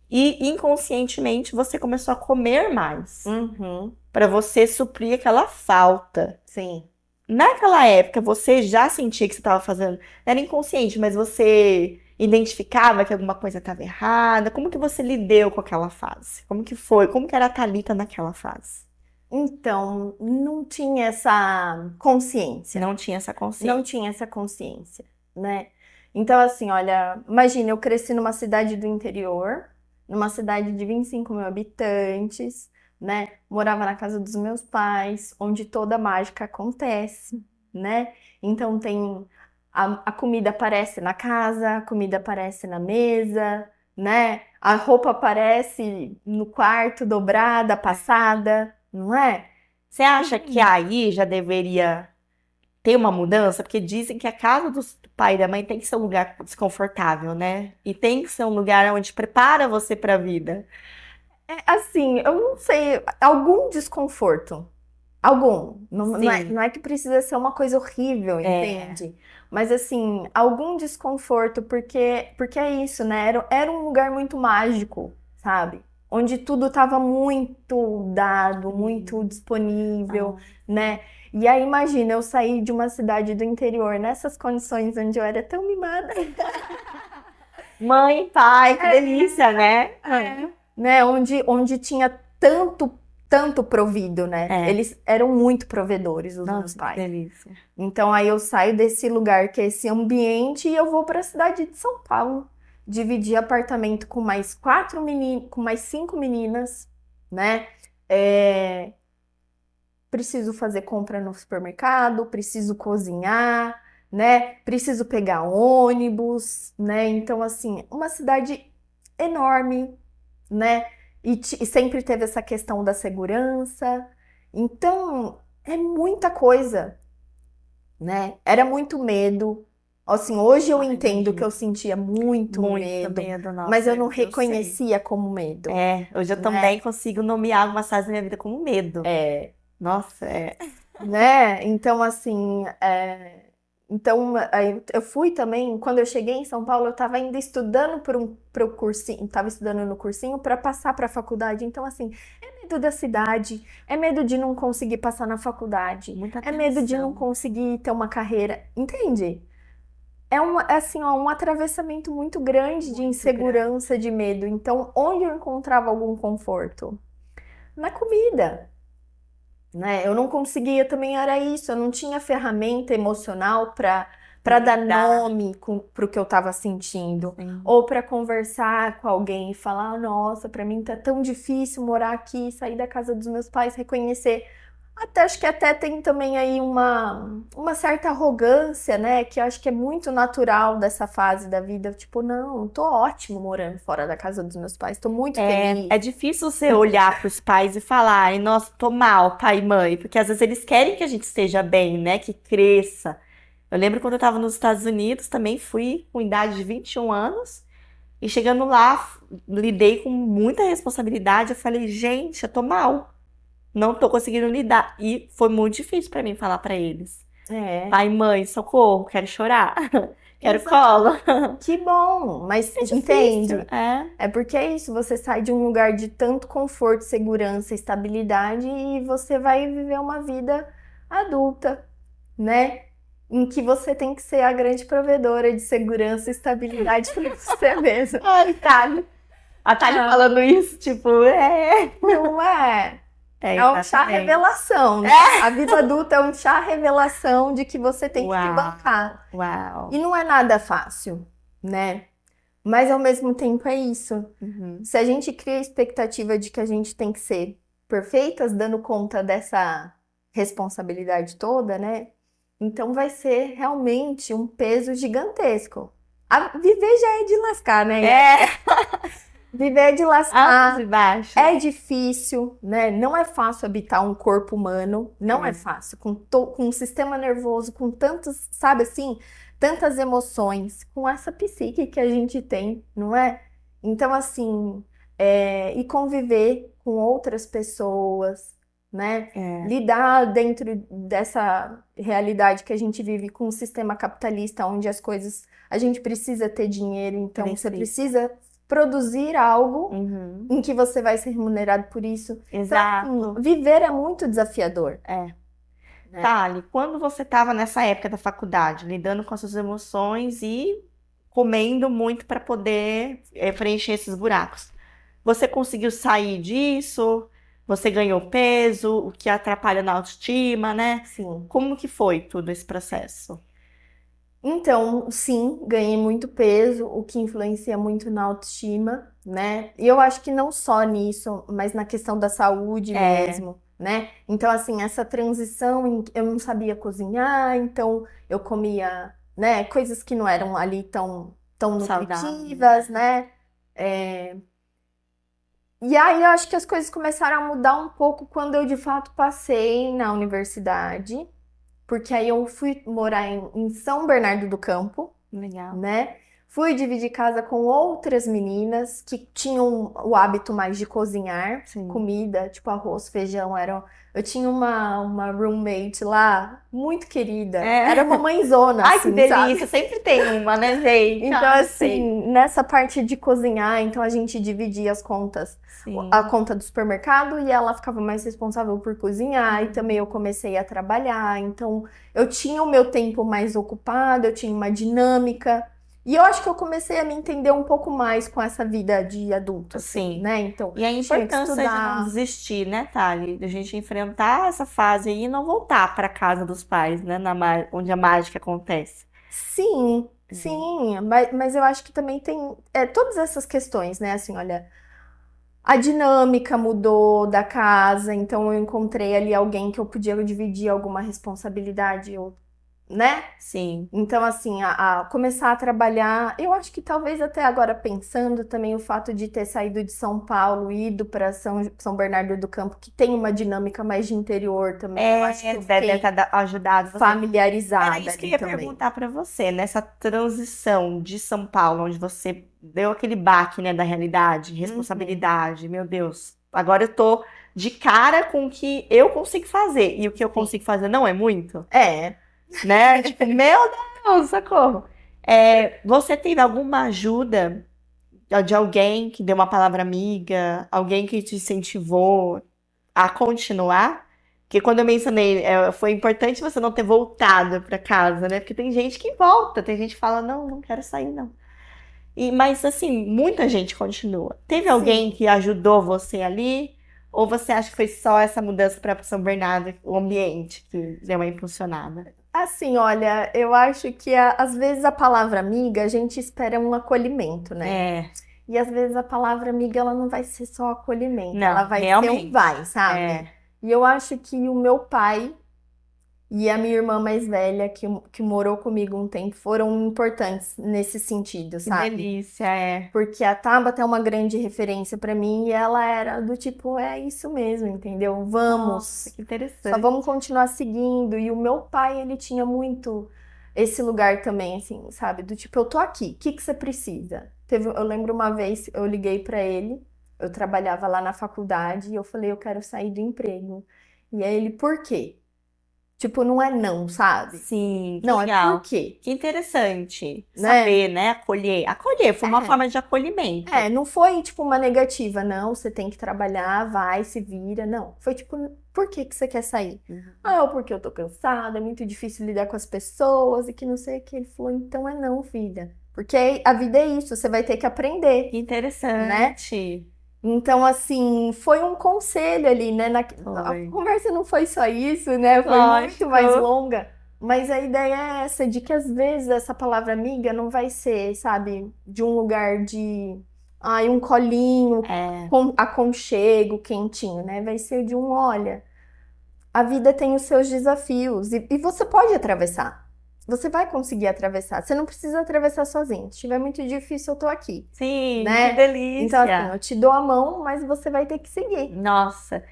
E inconscientemente você começou a comer mais Uhum. para você suprir aquela falta. Sim. Naquela época você já sentia que você estava fazendo, era inconsciente, mas você identificava que alguma coisa estava errada. Como que você lidou com aquela fase? Como que foi? Como que era a Thalita naquela fase? Então, não tinha essa consciência. Não tinha essa Não consciência. tinha essa consciência, né? Então, assim, olha, imagina, eu cresci numa cidade do interior, numa cidade de 25 mil habitantes, né? Morava na casa dos meus pais, onde toda mágica acontece, né? Então, tem a comida aparece na casa, a comida aparece na mesa, né? A roupa aparece no quarto, dobrada, passada, não é? Você acha que aí já deveria ter uma mudança? Porque dizem que a casa do pai e da mãe tem que ser um lugar desconfortável, né? E tem que ser um lugar onde prepara você para a vida. Assim, eu não sei, algum desconforto. Algum. Sim. Não é que precisa ser uma coisa horrível, entende? Mas assim, algum desconforto, porque é isso, né? Era um lugar muito mágico, sabe? Onde tudo estava muito dado, muito disponível, né? E aí, imagina, eu sair de uma cidade do interior nessas condições onde eu era tão mimada, Mãe, pai, que delícia, né? né? Onde tinha tanto provido, né? É. Eles eram muito provedores, os meus Nossa, que pais. delícia. Então aí eu saio desse lugar que é esse ambiente e eu vou para a cidade de São Paulo, dividir apartamento com mais com mais 5 meninas, né? Preciso fazer compra no supermercado, preciso cozinhar, né? Preciso pegar ônibus, né? Então assim, uma cidade enorme, né? E sempre teve essa questão da segurança. Então, é muita coisa, né? Era muito medo. Assim, hoje eu Ai, entendo imagino. que eu sentia muito medo, nossa, mas eu não sei. reconhecia como medo. Hoje eu né? também consigo nomear algumas fases da minha vida como medo. Nossa, Né? Então, assim, então aí eu fui também, quando eu cheguei em São Paulo, eu estava ainda estudando para o cursinho, estava estudando no cursinho para passar para a faculdade. Então, assim, é medo da cidade, é medo de não conseguir passar na faculdade, muita é medo de não tensão. conseguir ter uma carreira, entende? Assim, ó, um atravessamento muito grande de Muito insegurança, de medo. Então, onde eu encontrava algum conforto? Na comida. Né? Eu não conseguia também, era isso, eu não tinha ferramenta emocional para dar nome para o que eu estava sentindo, Sim. ou para conversar com alguém e falar, nossa, para mim tá tão difícil morar aqui, sair da casa dos meus pais, reconhecer. Acho que até tem também aí uma certa arrogância, né? Que eu acho que é muito natural dessa fase da vida. Tipo, não, tô ótimo morando fora da casa dos meus pais, tô muito feliz. É difícil você olhar para os pais e falar, ai, nossa, tô mal, pai e mãe, porque às vezes eles querem que a gente esteja bem, né? Que cresça. Eu lembro quando eu estava nos Estados Unidos, também fui com idade de 21 anos, e chegando lá, lidei com muita responsabilidade. Eu falei, gente, eu tô mal. Não tô conseguindo lidar. E foi muito difícil para mim falar para eles. É. Pai, mãe, socorro, quero chorar. Quero Exato. colo. Que bom, mas Difícil. entende? É. É porque é isso, você sai de um lugar de tanto conforto, segurança, estabilidade e você vai viver uma vida adulta, né? Em que você tem que ser a grande provedora de segurança e estabilidade para você mesmo. Ai, Thali. A Thali falando isso, tipo, Não é? É um chá exatamente. revelação, né? A vida adulta é um chá revelação de que você tem que se Uau. bancar. Uau. E não é nada fácil, né? Mas ao mesmo tempo é isso. Uhum. Se a gente cria a expectativa de que a gente tem que ser perfeitas, dando conta dessa responsabilidade toda, né? Então vai ser realmente um peso gigantesco. Viver já é de lascar, né? Viver é de lascar. Altos e baixos. É difícil, né? Não é fácil habitar um corpo humano. Não é fácil. Com um sistema nervoso, com tantos, sabe assim, tantas emoções, com essa psique que a gente tem, não é? Então, assim, e conviver com outras pessoas, né? É, Lidar dentro dessa realidade que a gente vive com um sistema capitalista, onde as coisas, a gente precisa ter dinheiro, então você precisa produzir algo uhum, em que você vai ser remunerado por isso. exato. Então, viver é muito desafiador. É. Né? Thali, quando você estava nessa época da faculdade, lidando com as suas emoções e comendo muito para poder preencher esses buracos, você conseguiu sair disso? Você ganhou peso, o que atrapalha na autoestima, né? Sim. Como que foi todo esse processo? Então, sim, ganhei muito peso, o que influencia muito na autoestima, né? E eu acho que não só nisso, mas na questão da saúde mesmo, né? Então, assim, essa transição, eu não sabia cozinhar, então eu comia, né, coisas que não eram ali tão Saudável. nutritivas, né? E aí eu acho que as coisas começaram a mudar um pouco quando eu de fato passei na universidade. Porque aí eu fui morar em São Bernardo do Campo, Legal. né? Fui dividir casa com outras meninas que tinham o hábito mais de cozinhar Sim. comida, tipo arroz, feijão. Eu tinha uma roommate lá, muito querida. É. Era uma mãezona, Ai, assim, que delícia! sabe? Sempre tem uma, né, gente? Então, Ai, assim, nessa parte de cozinhar, então a gente dividia as contas. sim. A conta do supermercado e ela ficava mais responsável por cozinhar e também eu comecei a trabalhar, então eu tinha o meu tempo mais ocupado, eu tinha uma dinâmica e eu acho que eu comecei a me entender um pouco mais com essa vida de adulto, assim, Sim. né? Então, E a tinha que importância de não estudar. desistir, né, Thali? De a gente enfrentar essa fase aí e não voltar para casa dos pais, né, onde a mágica acontece. Sim, sim, mas eu acho que também tem todas essas questões, né? Assim, olha, a dinâmica mudou da casa, então eu encontrei ali alguém que eu podia dividir alguma responsabilidade, né? Sim. Então, assim, a começar a trabalhar, eu acho que talvez até agora pensando também o fato de ter saído de São Paulo e ido para São Bernardo do Campo, que tem uma dinâmica mais de interior também, eu acho que eu Deve fiquei ter ajudado você. familiarizada Era isso que eu ali ia também. perguntar para você, nessa transição de São Paulo, onde você deu aquele baque, né, da realidade, responsabilidade, meu Deus, agora eu tô de cara com o que eu consigo fazer, e o que eu consigo fazer não é muito, né? Tipo, meu Deus, socorro. Você teve alguma ajuda de alguém que deu uma palavra amiga, alguém que te incentivou a continuar? Porque quando eu mencionei, foi importante você não ter voltado para casa, né? Porque tem gente que volta, tem gente que fala, não, não quero sair, não. Mas, assim, muita gente continua. Teve alguém Sim. que ajudou você ali? Ou você acha que foi só essa mudança para São Bernardo, o ambiente, que deu uma impulsionada? Assim, olha, eu acho que às vezes a palavra amiga, a gente espera um acolhimento, né? E às vezes a palavra amiga, ela não vai ser só acolhimento, Não, ela vai ser realmente. um vai, sabe? É. E eu acho que o meu pai e a minha irmã mais velha, que morou comigo um tempo, foram importantes nesse sentido, Que sabe? delícia, Porque a Tabata é uma grande referência pra mim e ela era do tipo, é isso mesmo, entendeu? Vamos, Nossa, que só interessante. vamos continuar seguindo. E o meu pai, ele tinha muito esse lugar também, assim, sabe? Do tipo, eu tô aqui, o que que você precisa? Eu lembro uma vez, eu liguei pra ele, eu trabalhava lá na faculdade e eu falei, eu quero sair do emprego. E aí ele, por quê? Tipo, não é não, sabe? Sim, que Não, é legal. por quê? Que interessante. Né? Saber, né? Acolher. Acolher foi uma forma de acolhimento. Não foi tipo uma negativa, não, você tem que trabalhar, vai, se vira, não. Foi tipo, por que que você quer sair? Porque eu tô cansada, é muito difícil lidar com as pessoas e que não sei o que. Ele falou, então é não, filha. Porque a vida é isso, você vai ter que aprender. Que interessante. Então, assim, foi um conselho ali, né? Foi. A conversa não foi só isso, né? Foi Lógico. muito mais longa. Mas a ideia é essa, de que às vezes essa palavra amiga não vai ser, sabe, de um lugar de, um colinho, com aconchego, quentinho, né? Vai ser de olha, a vida tem os seus desafios e você pode atravessar. Você vai conseguir atravessar. Você não precisa atravessar sozinho. Se estiver muito difícil, eu tô aqui. Sim, Né? que delícia. Então, assim, eu te dou a mão, mas você vai ter que seguir. Nossa,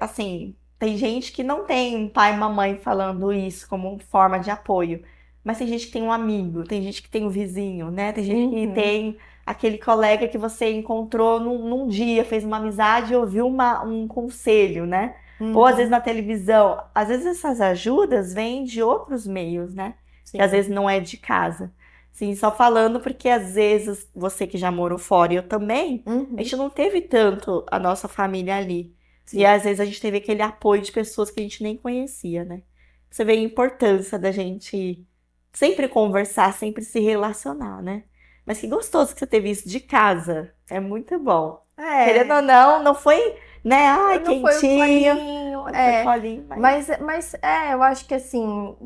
assim, tem gente que não tem um pai e uma mãe falando isso como forma de apoio, mas tem gente que tem um amigo, tem gente que tem um vizinho, né? Tem gente que tem aquele colega que você encontrou num dia, fez uma amizade e ouviu um conselho, né? Ou às vezes na televisão. Às vezes essas ajudas vêm de outros meios, né? Sim. Que às vezes não é de casa. Sim, só falando porque às vezes você que já morou fora e eu também, a gente não teve tanto a nossa família ali. Sim. E às vezes a gente teve aquele apoio de pessoas que a gente nem conhecia, né? Você vê a importância da gente sempre conversar, sempre se relacionar, né? Mas que gostoso que você teve isso de casa. É muito bom. Querendo ou não, não foi, né? Ai, não foi o quentinho. colinho, Não foi colinho, mas eu acho que assim,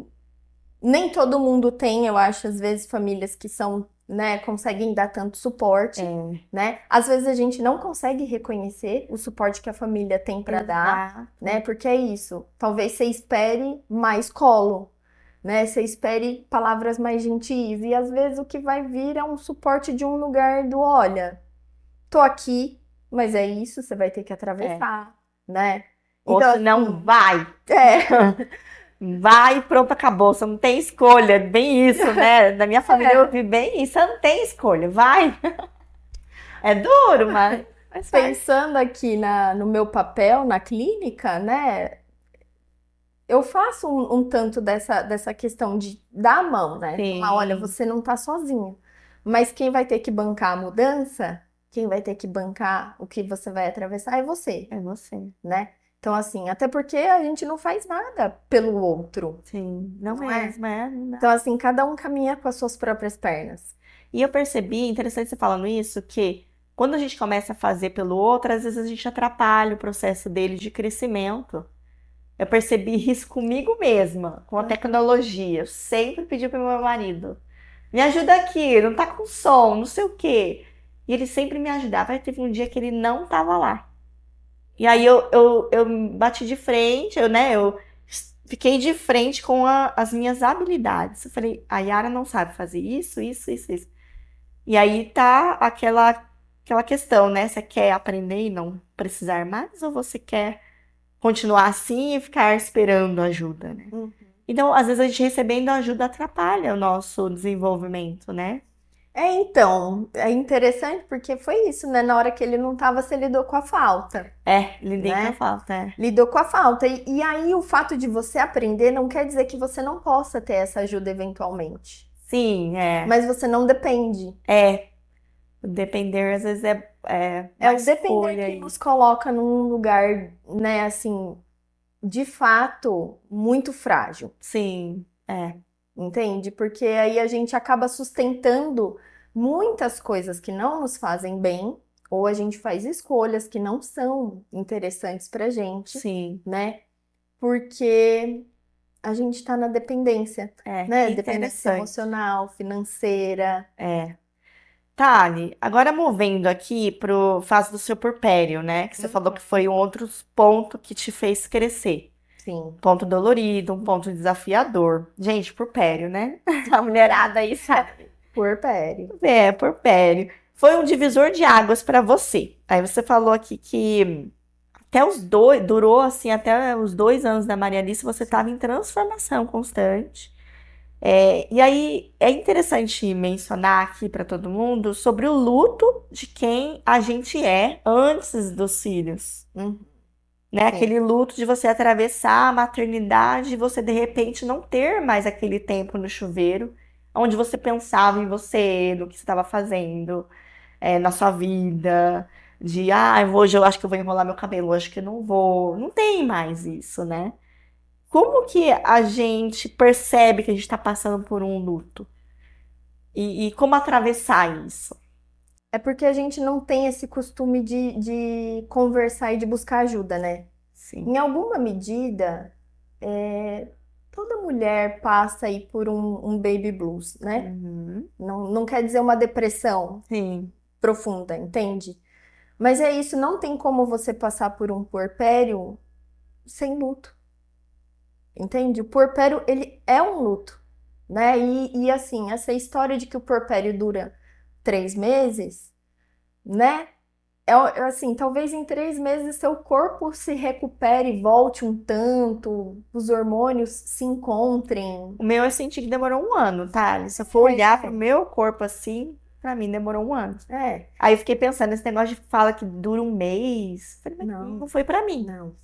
nem todo mundo tem, eu acho, às vezes, famílias que são, né, conseguem dar tanto suporte, né? Às vezes a gente não consegue reconhecer o suporte que a família tem para dar, né? Porque é isso. Talvez você espere mais colo, né? Você espere palavras mais gentis e às vezes o que vai vir é um suporte de um lugar do, olha, tô aqui, mas é isso, você vai ter que atravessar, né? Ou Então, senão vai. É. Vai e pronto, acabou. Você não tem escolha. Bem isso, né? Na minha família eu ouvi bem isso. Você não tem escolha. Vai. É duro, mas vai. Pensando aqui no meu papel na clínica, né? Eu faço um tanto dessa questão de dar a mão, né? Sim. Falar, olha, você não tá sozinho. Mas quem vai ter que bancar a mudança, quem vai ter que bancar o que você vai atravessar é você, É você. né? Então, assim, até porque a gente não faz nada pelo outro. Sim, não Não é? mesmo, é. Então, assim, cada um caminha com as suas próprias pernas. E eu percebi, interessante você falando isso, que quando a gente começa a fazer pelo outro, às vezes a gente atrapalha o processo dele de crescimento. Eu percebi isso comigo mesma, com a tecnologia. Eu sempre pedi para o meu marido, me ajuda aqui, não tá com som, não sei o quê. E ele sempre me ajudava. Aí teve um dia que ele não tava lá. E aí eu bati de frente, eu fiquei de frente com as minhas habilidades. Eu falei, a Yara não sabe fazer isso, isso, isso, isso. E aí tá aquela questão, né? Você quer aprender e não precisar mais, ou você quer continuar assim e ficar esperando ajuda, né? Então, às vezes a gente recebendo ajuda atrapalha o nosso desenvolvimento, né? Então, é interessante porque foi isso, né? Na hora que ele não tava, você lidou com a falta. Lidei com a falta, Lidou com a falta. E aí, o fato de você aprender não quer dizer que você não possa ter essa ajuda eventualmente. Sim, Mas você não depende. Depender, às vezes, é É uma o depender escolha que aí. nos coloca num lugar, né, assim, de fato, muito frágil. Sim, Entende? Porque aí a gente acaba sustentando muitas coisas que não nos fazem bem, ou a gente faz escolhas que não são interessantes pra gente, sim. né? Porque a gente tá na dependência, né? Que Dependência interessante. emocional, financeira. Thali, agora movendo aqui pro fase do seu puerpério, né? Que você falou que foi um outro ponto que te fez crescer. Sim. Ponto dolorido, um ponto desafiador. Gente, puerpério, né? A mulherada aí sabe. Puerpério. Puerpério. Foi um divisor de águas para você. Aí você falou aqui que durou assim, até os 2 anos da Maria Alice, você estava em transformação constante. E aí é interessante mencionar aqui para todo mundo sobre o luto de quem a gente é antes dos filhos. Né? Aquele luto de você atravessar a maternidade e você de repente não ter mais aquele tempo no chuveiro, onde você pensava em você, no que você estava fazendo, na sua vida, de hoje eu acho que eu vou enrolar meu cabelo, hoje que eu não vou. Não tem mais isso, né? Como que a gente percebe que a gente está passando por um luto? E como atravessar isso? É porque a gente não tem esse costume de conversar e de buscar ajuda, né? Sim. Em alguma medida, toda mulher passa aí por um baby blues, né? Não quer dizer uma depressão Sim. profunda, entende? Mas é isso, não tem como você passar por um puerpério sem luto, entende? O puerpério, ele é um luto, né? E assim, essa história de que o puerpério dura 3 meses, né? Assim, talvez em 3 meses seu corpo se recupere, volte um tanto, os hormônios se encontrem. O meu eu senti que demorou 1 ano, tá? Se eu for olhar pro meu corpo assim, pra mim demorou um ano. É, Aí eu fiquei pensando, esse negócio de fala que dura um mês. Falei, mas Não. não foi pra mim. não.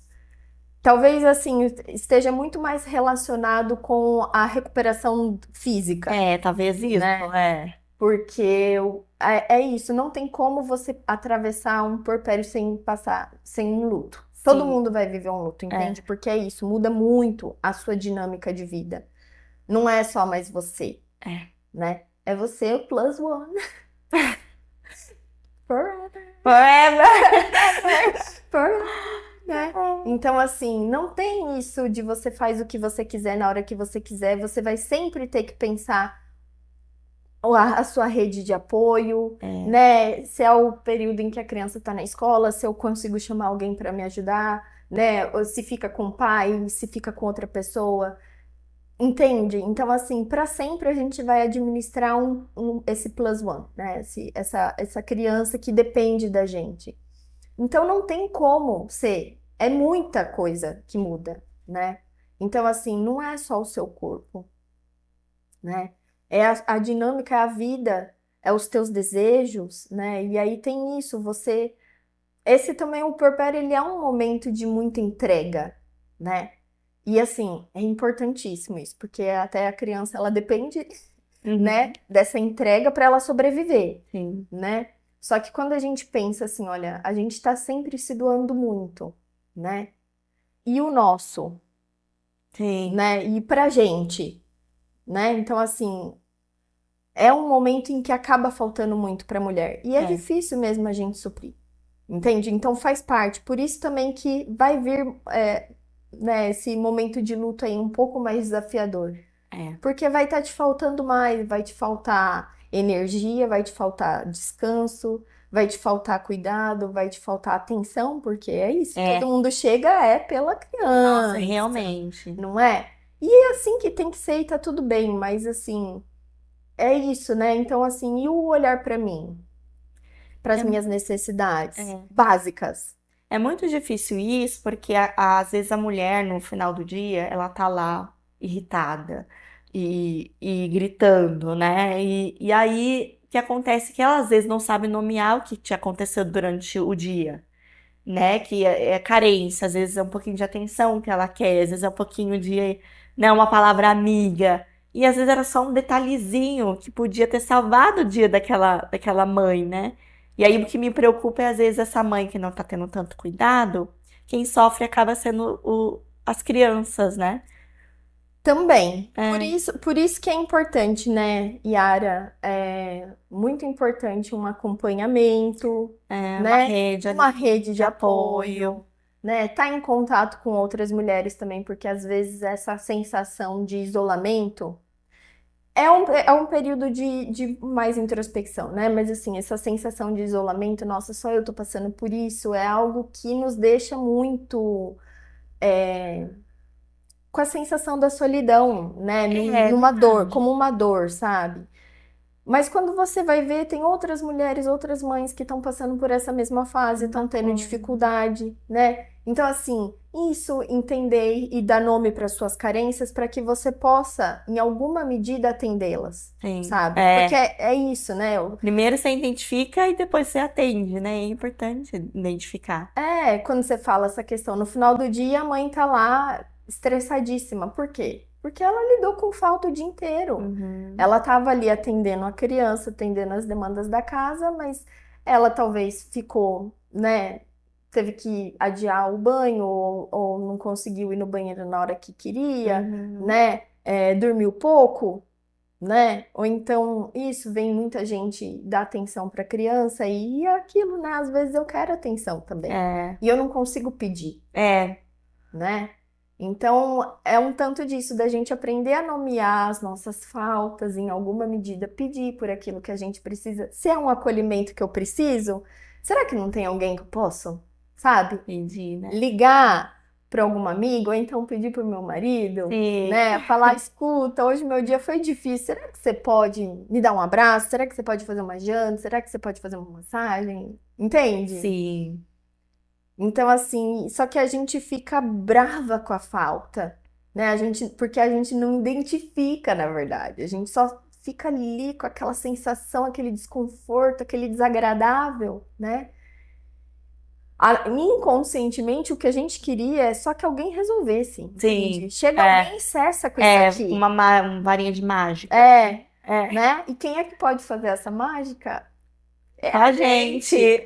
Talvez, assim, esteja muito mais relacionado com a recuperação física, É, talvez isso, Né? porque é isso, não tem como você atravessar um puerpério sem um luto. Todo Sim. mundo vai viver um luto, entende? Porque é isso, muda muito a sua dinâmica de vida. Não é só mais você, né? É você plus one. Forever. Forever! Forever, né? Então, assim, não tem isso de você faz o que você quiser na hora que você quiser. Você vai sempre ter que pensar a sua rede de apoio, né? Se é o período em que a criança está na escola, se eu consigo chamar alguém para me ajudar, né? Ou se fica com o pai, se fica com outra pessoa. Entende? Então, assim, para sempre a gente vai administrar esse plus one, né? Essa criança que depende da gente. Então, não tem como ser. É muita coisa que muda, né? Então, assim, não é só o seu corpo, né? É a dinâmica, é a vida, é os teus desejos, né? E aí tem isso, você... Esse também, o puerpério, ele é um momento de muita entrega, né? E assim, é importantíssimo isso, porque até a criança, ela depende, né, dessa entrega para ela sobreviver, Sim. né? Só que quando a gente pensa assim, olha, a gente tá sempre se doando muito, né? E o nosso, Sim. né? E pra gente, né? Então, assim, é um momento em que acaba faltando muito pra mulher. E é difícil mesmo a gente suprir, entende? Então faz parte. Por isso também que vai vir, né, esse momento de luto aí um pouco mais desafiador. Porque vai estar te faltando mais, vai te faltar energia, vai te faltar descanso, vai te faltar cuidado, vai te faltar atenção, porque é isso, todo mundo chega pela criança. Nossa, realmente. Não é? E é assim que tem que ser e tá tudo bem, mas assim, é isso, né? Então, assim, e o olhar pra mim? Para as minhas necessidades básicas. É muito difícil isso, porque às vezes a mulher, no final do dia, ela tá lá irritada e gritando, né? E aí, o que acontece é que ela às vezes não sabe nomear o que te aconteceu durante o dia, né? Que é carência, às vezes é um pouquinho de atenção que ela quer, às vezes é um pouquinho de, né, uma palavra amiga. E às vezes era só um detalhezinho que podia ter salvado o dia daquela mãe, né? E aí o que me preocupa é às vezes essa mãe que não tá tendo tanto cuidado, quem sofre acaba sendo as crianças, né? Também. Por isso que é importante, né, Yara? É muito importante um acompanhamento, Uma né? rede Uma rede de apoio, né? Tá em contato com outras mulheres também, porque às vezes essa sensação de isolamento é um período de mais introspecção, né? Mas assim, essa sensação de isolamento, nossa, só eu tô passando por isso, é algo que nos deixa muito com a sensação da solidão, né? Numa dor, como uma dor, sabe? Mas quando você vai ver, tem outras mulheres, outras mães que estão passando por essa mesma fase, estão tendo dificuldade, né? Então, assim, isso entender e dar nome para suas carências para que você possa, em alguma medida, atendê-las, Sim. sabe? Porque é isso, né? Primeiro você identifica e depois você atende, né? É importante identificar. Quando você fala essa questão, no final do dia a mãe tá lá estressadíssima. Por quê? Porque ela lidou com falta o dia inteiro. Ela estava ali atendendo a criança, atendendo as demandas da casa, mas ela talvez ficou, né? Teve que adiar o banho ou não conseguiu ir no banheiro na hora que queria, né? Dormiu pouco, né? Ou então, isso, vem muita gente dar atenção para a criança e aquilo, né? Às vezes eu quero atenção também. E eu não consigo pedir, né? Então, é um tanto disso, da gente aprender a nomear as nossas faltas, em alguma medida pedir por aquilo que a gente precisa. Se é um acolhimento que eu preciso, será que não tem alguém que eu posso, sabe? Entendi, né? Ligar para algum amigo, ou então pedir pro meu marido, né? Falar, escuta, hoje meu dia foi difícil, será que você pode me dar um abraço? Será que você pode fazer uma janta? Será que você pode fazer uma massagem? Entende? Sim. Então, assim, só que a gente fica brava com a falta, né? Porque a gente não identifica, na verdade. A gente só fica ali com aquela sensação, aquele desconforto, aquele desagradável, né? Inconscientemente, o que a gente queria é só que alguém resolvesse, entende? Sim, Chega alguém e cessa com é isso aqui. uma varinha de mágica. É, É, né? E quem é que pode fazer essa mágica? É a gente.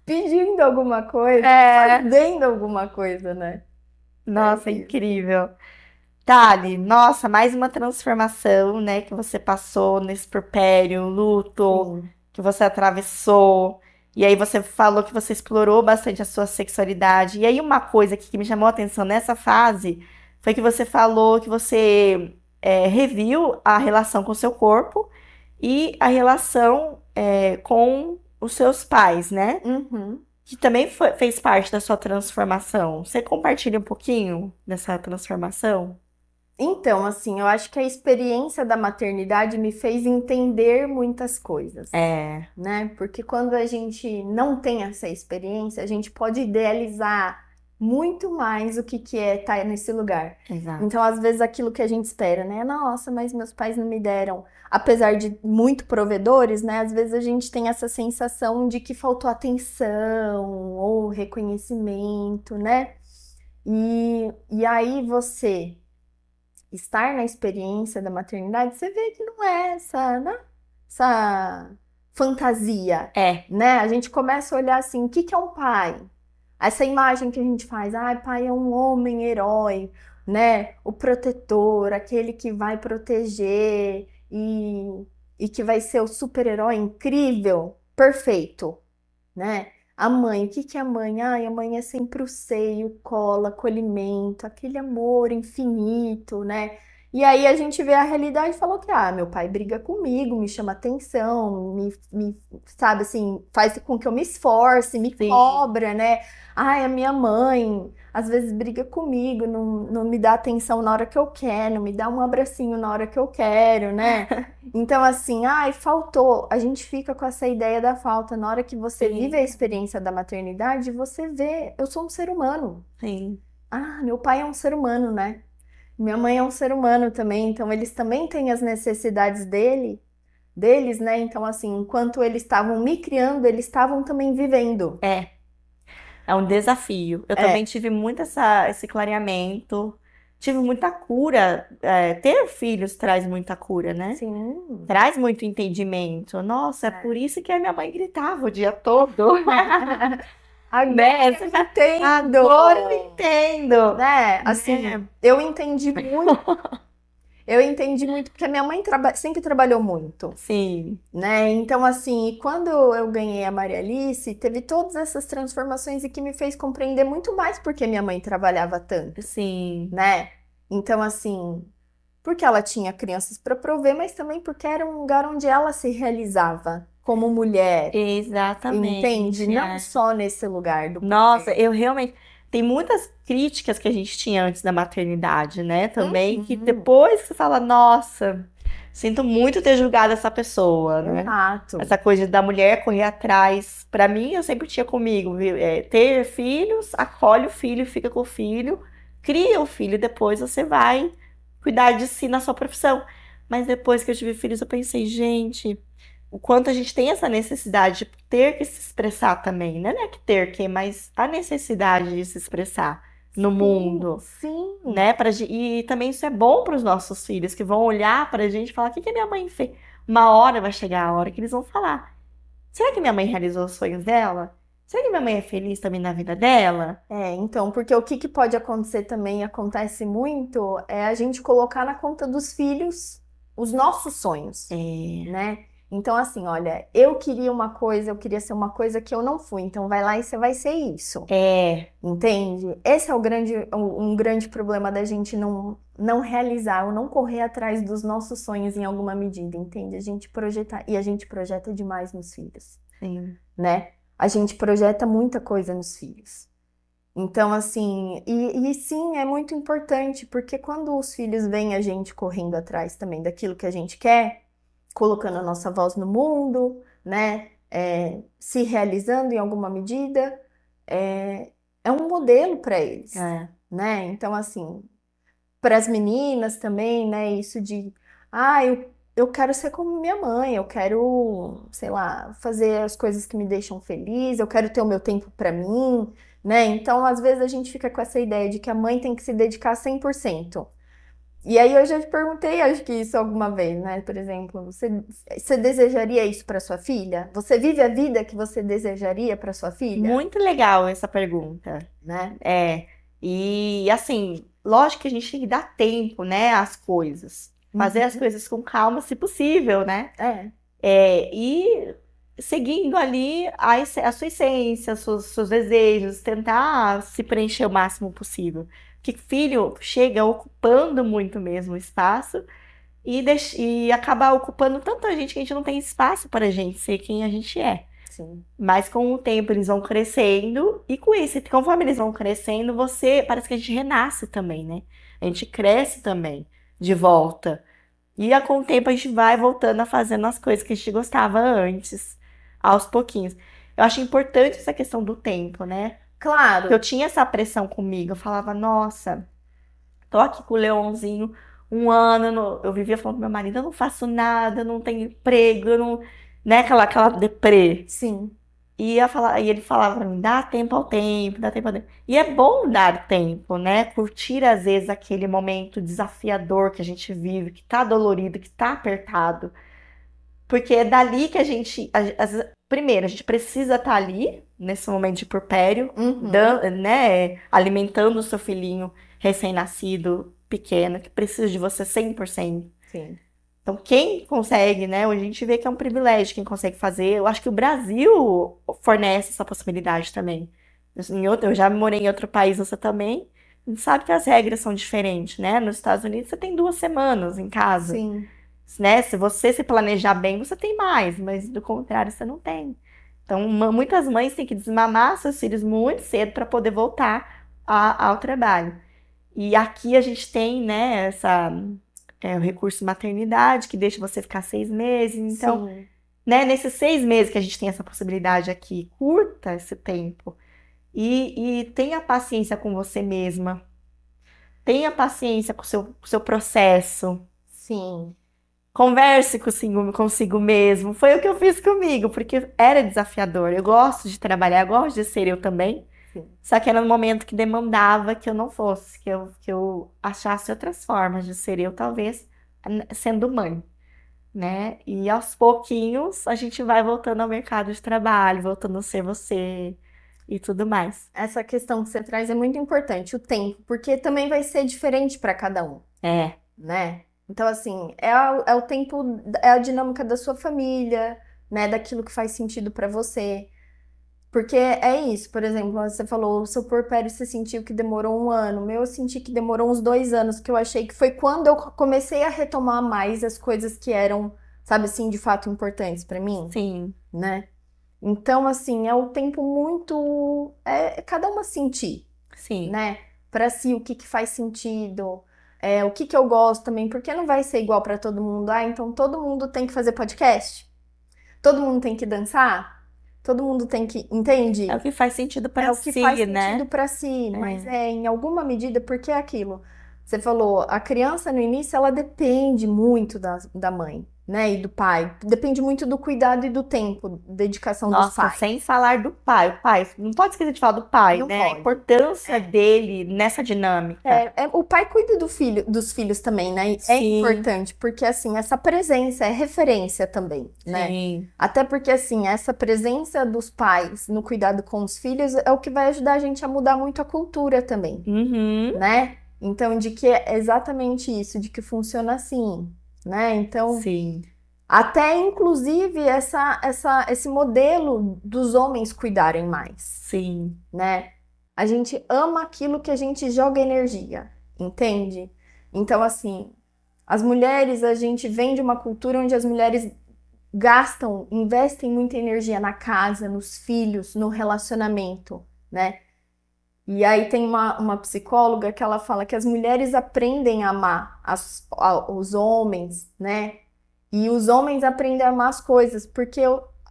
pedindo alguma coisa, É. fazendo alguma coisa, né? Nossa, É isso. incrível. Thali, nossa, mais uma transformação, né, que você passou nesse puerpério, luto, Sim. que você atravessou. E aí você falou que você explorou bastante a sua sexualidade. E aí uma coisa que me chamou a atenção nessa fase foi que você falou que você reviu a relação com o seu corpo e a relação com os seus pais, né? Uhum. Que também fez parte da sua transformação. Você compartilha um pouquinho dessa transformação? Então, assim, eu acho que a experiência da maternidade me fez entender muitas coisas, É, né? Porque quando a gente não tem essa experiência, a gente pode idealizar muito mais o que é estar nesse lugar. exato. Então, às vezes, aquilo que a gente espera, né? Nossa, mas meus pais não me deram. Apesar de muito provedores, né? Às vezes a gente tem essa sensação de que faltou atenção ou reconhecimento, né? E aí você estar na experiência da maternidade, você vê que não é essa, né? Essa fantasia, É, né? A gente começa a olhar assim, o que é um pai? Essa imagem que a gente faz, pai é um homem herói, né? O protetor, aquele que vai proteger e que vai ser o super-herói incrível, perfeito, né? A mãe, o que é a mãe? A mãe é sempre o seio, cola, acolhimento, aquele amor infinito, né? E aí a gente vê a realidade e falou que, meu pai briga comigo, me chama atenção, sabe assim, faz com que eu me esforce, me sim. cobra, né? A minha mãe às vezes briga comigo, não me dá atenção na hora que eu quero, não me dá um abracinho na hora que eu quero, né? Então, assim, faltou. A gente fica com essa ideia da falta. Na hora que você Sim. vive a experiência da maternidade, você vê, eu sou um ser humano. Sim. Meu pai é um ser humano, né? Minha mãe é um ser humano também, então eles também têm as necessidades deles, né? Então, assim, enquanto eles estavam me criando, eles estavam também vivendo. É um desafio. Eu também tive muito esse clareamento, tive muita cura. Ter filhos traz muita cura, né? Sim. Traz muito entendimento. Nossa, é por isso que a minha mãe gritava o dia todo. Né? Você fala, Entendo. agora eu entendo. Né? Assim, Né? eu entendi muito. Eu entendi muito porque a minha mãe sempre trabalhou muito, Sim, né? Então, assim, quando eu ganhei a Maria Alice, teve todas essas transformações e que me fez compreender muito mais porque minha mãe trabalhava tanto, sim. né? Então, assim, porque ela tinha crianças para prover, mas também porque era um lugar onde ela se realizava como mulher, Exatamente. entende? Não só nesse lugar do Nossa, eu realmente. Tem muitas críticas que a gente tinha antes da maternidade, né? Também, que depois você fala, nossa, sinto muito ter julgado essa pessoa, né? Exato. Essa coisa da mulher correr atrás. Pra mim, eu sempre tinha comigo, viu? Ter filhos, acolhe o filho, fica com o filho, cria o filho, depois você vai cuidar de si na sua profissão. Mas depois que eu tive filhos, eu pensei, gente, o quanto a gente tem essa necessidade de ter que se expressar também, né? Não é que ter que, mas a necessidade de se expressar no mundo, Sim. né? E também isso é bom para os nossos filhos, que vão olhar para a gente e falar: o que que a minha mãe fez? Uma hora vai chegar a hora que eles vão falar: será que minha mãe realizou os sonhos dela? Será que minha mãe é feliz também na vida dela? Então, porque o que pode acontecer também, acontece muito, é a gente colocar na conta dos filhos os nossos sonhos, né? Então, assim, olha, eu queria uma coisa, eu queria ser uma coisa que eu não fui, então vai lá e você vai ser isso. Entende? Esse é um grande problema da gente não realizar ou não correr atrás dos nossos sonhos em alguma medida, entende? A gente projeta demais nos filhos, Sim. né? A gente projeta muita coisa nos filhos. Então, assim, e sim, é muito importante, porque quando os filhos veem a gente correndo atrás também daquilo que a gente quer, colocando a nossa voz no mundo, né? Se realizando em alguma medida, é um modelo para eles, né? Então, assim, para as meninas também, né? Isso de eu quero ser como minha mãe, eu quero, sei lá, fazer as coisas que me deixam feliz, eu quero ter o meu tempo pra mim, né? Então, às vezes a gente fica com essa ideia de que a mãe tem que se dedicar 100%. E aí eu já te perguntei, acho que isso alguma vez, né? Por exemplo, você desejaria isso pra sua filha? Você vive a vida que você desejaria pra sua filha? Muito legal essa pergunta. Né? E assim, lógico que a gente tem que dar tempo, né, às coisas. Fazer as coisas com calma, se possível, né? E seguindo ali a sua essência, seus desejos, tentar se preencher o máximo possível. Porque filho chega ocupando muito mesmo o espaço e acaba ocupando tanta gente que a gente não tem espaço para a gente ser quem a gente é. Sim. Mas com o tempo eles vão crescendo, e com isso, conforme eles vão crescendo, parece que a gente renasce também, né? A gente cresce também, de volta. E com o tempo a gente vai voltando a fazendo as coisas que a gente gostava antes, aos pouquinhos. Eu acho importante essa questão do tempo, né? Claro. Eu tinha essa pressão comigo, eu falava, nossa, tô aqui com o Leãozinho 1 ano, eu vivia falando pro meu marido, eu não faço nada, eu não tenho emprego, eu não... Né? Aquela deprê. Sim. E ele falava pra mim, dá tempo ao tempo, dá tempo ao tempo. E é bom dar tempo, né? Curtir, às vezes, aquele momento desafiador que a gente vive, que tá dolorido, que tá apertado. Porque é dali que a gente... Primeiro, a gente precisa estar ali, nesse momento de puerpério, né? Alimentando o seu filhinho recém-nascido, pequeno, que precisa de você 100%. Sim. Então, quem consegue, né? Hoje a gente vê que é um privilégio quem consegue fazer. Eu acho que o Brasil fornece essa possibilidade também. Eu já morei em outro país, você também. A gente sabe que as regras são diferentes, né? Nos Estados Unidos você tem 2 semanas em casa. Sim. Né? Se você se planejar bem, você tem mais, mas do contrário, você não tem. Então, muitas mães têm que desmamar seus filhos muito cedo para poder voltar ao trabalho. E aqui a gente tem, né, o recurso maternidade, que deixa você ficar 6 meses. Então, Sim. né, nesses 6 meses que a gente tem essa possibilidade aqui, curta esse tempo. E tenha paciência com você mesma. Tenha paciência com o seu processo. Sim. Converse consigo mesmo. Foi o que eu fiz comigo, porque era desafiador. Eu gosto de trabalhar, eu gosto de ser eu também. Sim. Só que era no momento que demandava que eu não fosse, que eu achasse outras formas de ser eu, talvez sendo mãe, né? E aos pouquinhos a gente vai voltando ao mercado de trabalho, voltando a ser você e tudo mais. Essa questão que você traz é muito importante, o tempo, porque também vai ser diferente para cada um, né? Então, assim, é o tempo, é a dinâmica da sua família, né? Daquilo que faz sentido para você. Porque é isso, por exemplo, você falou, o seu puerpério você sentiu que demorou 1 ano, o meu eu senti que demorou uns 2 anos, que eu achei que foi quando eu comecei a retomar mais as coisas que eram, sabe assim, de fato importantes para mim, Sim. né? Então, assim, é o tempo muito... É cada uma sentir, Sim. né? Pra si, o que faz sentido, o que eu gosto também, porque não vai ser igual pra todo mundo. Então todo mundo tem que fazer podcast? Todo mundo tem que dançar? Todo mundo tem que... Entende? É o que faz sentido para É o que si, faz né? sentido pra si, mas em alguma medida, porque é aquilo. Você falou, a criança no início, ela depende muito da mãe, né, e do pai. Depende muito do cuidado e do tempo, dedicação dos Nossa, pais. sem falar do pai. O pai, não pode esquecer de falar do pai, Não né? A pode. importância dele nessa dinâmica. O pai cuida dos filhos também, né? É Sim. importante, porque assim, essa presença é referência também, né? Sim. Até porque assim, essa presença dos pais no cuidado com os filhos é o que vai ajudar a gente a mudar muito a cultura também, Uhum. né? Então, de que é exatamente isso, de que funciona assim, né? Então, Sim. até inclusive esse modelo dos homens cuidarem mais, Sim. né? A gente ama aquilo que a gente joga energia, entende? Então, assim, as mulheres, a gente vem de uma cultura onde as mulheres investem muita energia na casa, nos filhos, no relacionamento, né? E aí tem uma psicóloga que ela fala que as mulheres aprendem a amar os homens, né? E os homens aprendem a amar as coisas, porque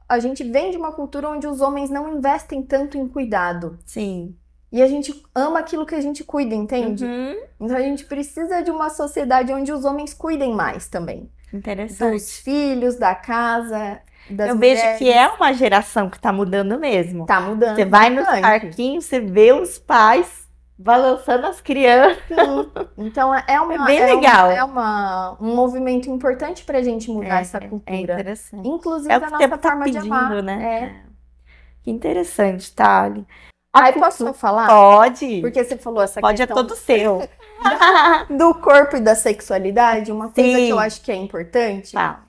a gente vem de uma cultura onde os homens não investem tanto em cuidado. Sim. E a gente ama aquilo que a gente cuida, entende? Uhum. Então a gente precisa de uma sociedade onde os homens cuidem mais também. Interessante. Dos filhos, da casa, das Eu mulheres. vejo que é uma geração que tá mudando mesmo. Tá mudando. Você vai no bastante. parquinho, você vê os pais balançando as crianças. Sim. Então É bem legal. Um movimento importante pra gente mudar essa É cultura. interessante. Inclusive É o a que o nossa tempo tá forma de pedindo, amar. né? Que interessante, Thali. Aí posso falar? Pode. Porque você falou essa Pode, é questão todo seu. do corpo e da sexualidade, uma coisa Sim. que eu acho que é importante, Tá.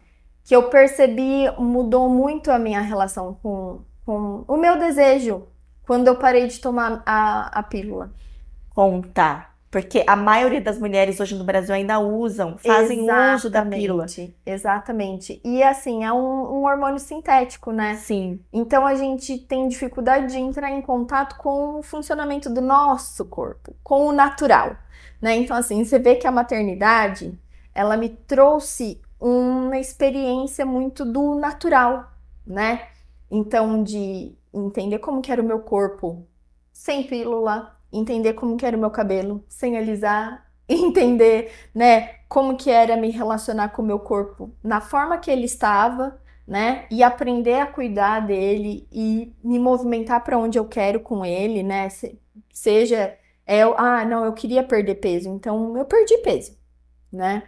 que eu percebi mudou muito a minha relação com o meu desejo quando eu parei de tomar a pílula. Conta. Porque a maioria das mulheres hoje no Brasil ainda fazem uso da pílula. Exatamente. E assim, é um hormônio sintético, né? Sim. Então a gente tem dificuldade de entrar em contato com o funcionamento do nosso corpo, com o natural, né? Então assim, você vê que a maternidade, ela me trouxe uma experiência muito do natural, né? Então de entender como que era o meu corpo sem pílula, entender como que era o meu cabelo sem alisar, entender, né, como que era me relacionar com o meu corpo na forma que ele estava, né, e aprender a cuidar dele e me movimentar para onde eu quero com ele, né, seja, não, eu queria perder peso, então eu perdi peso, né,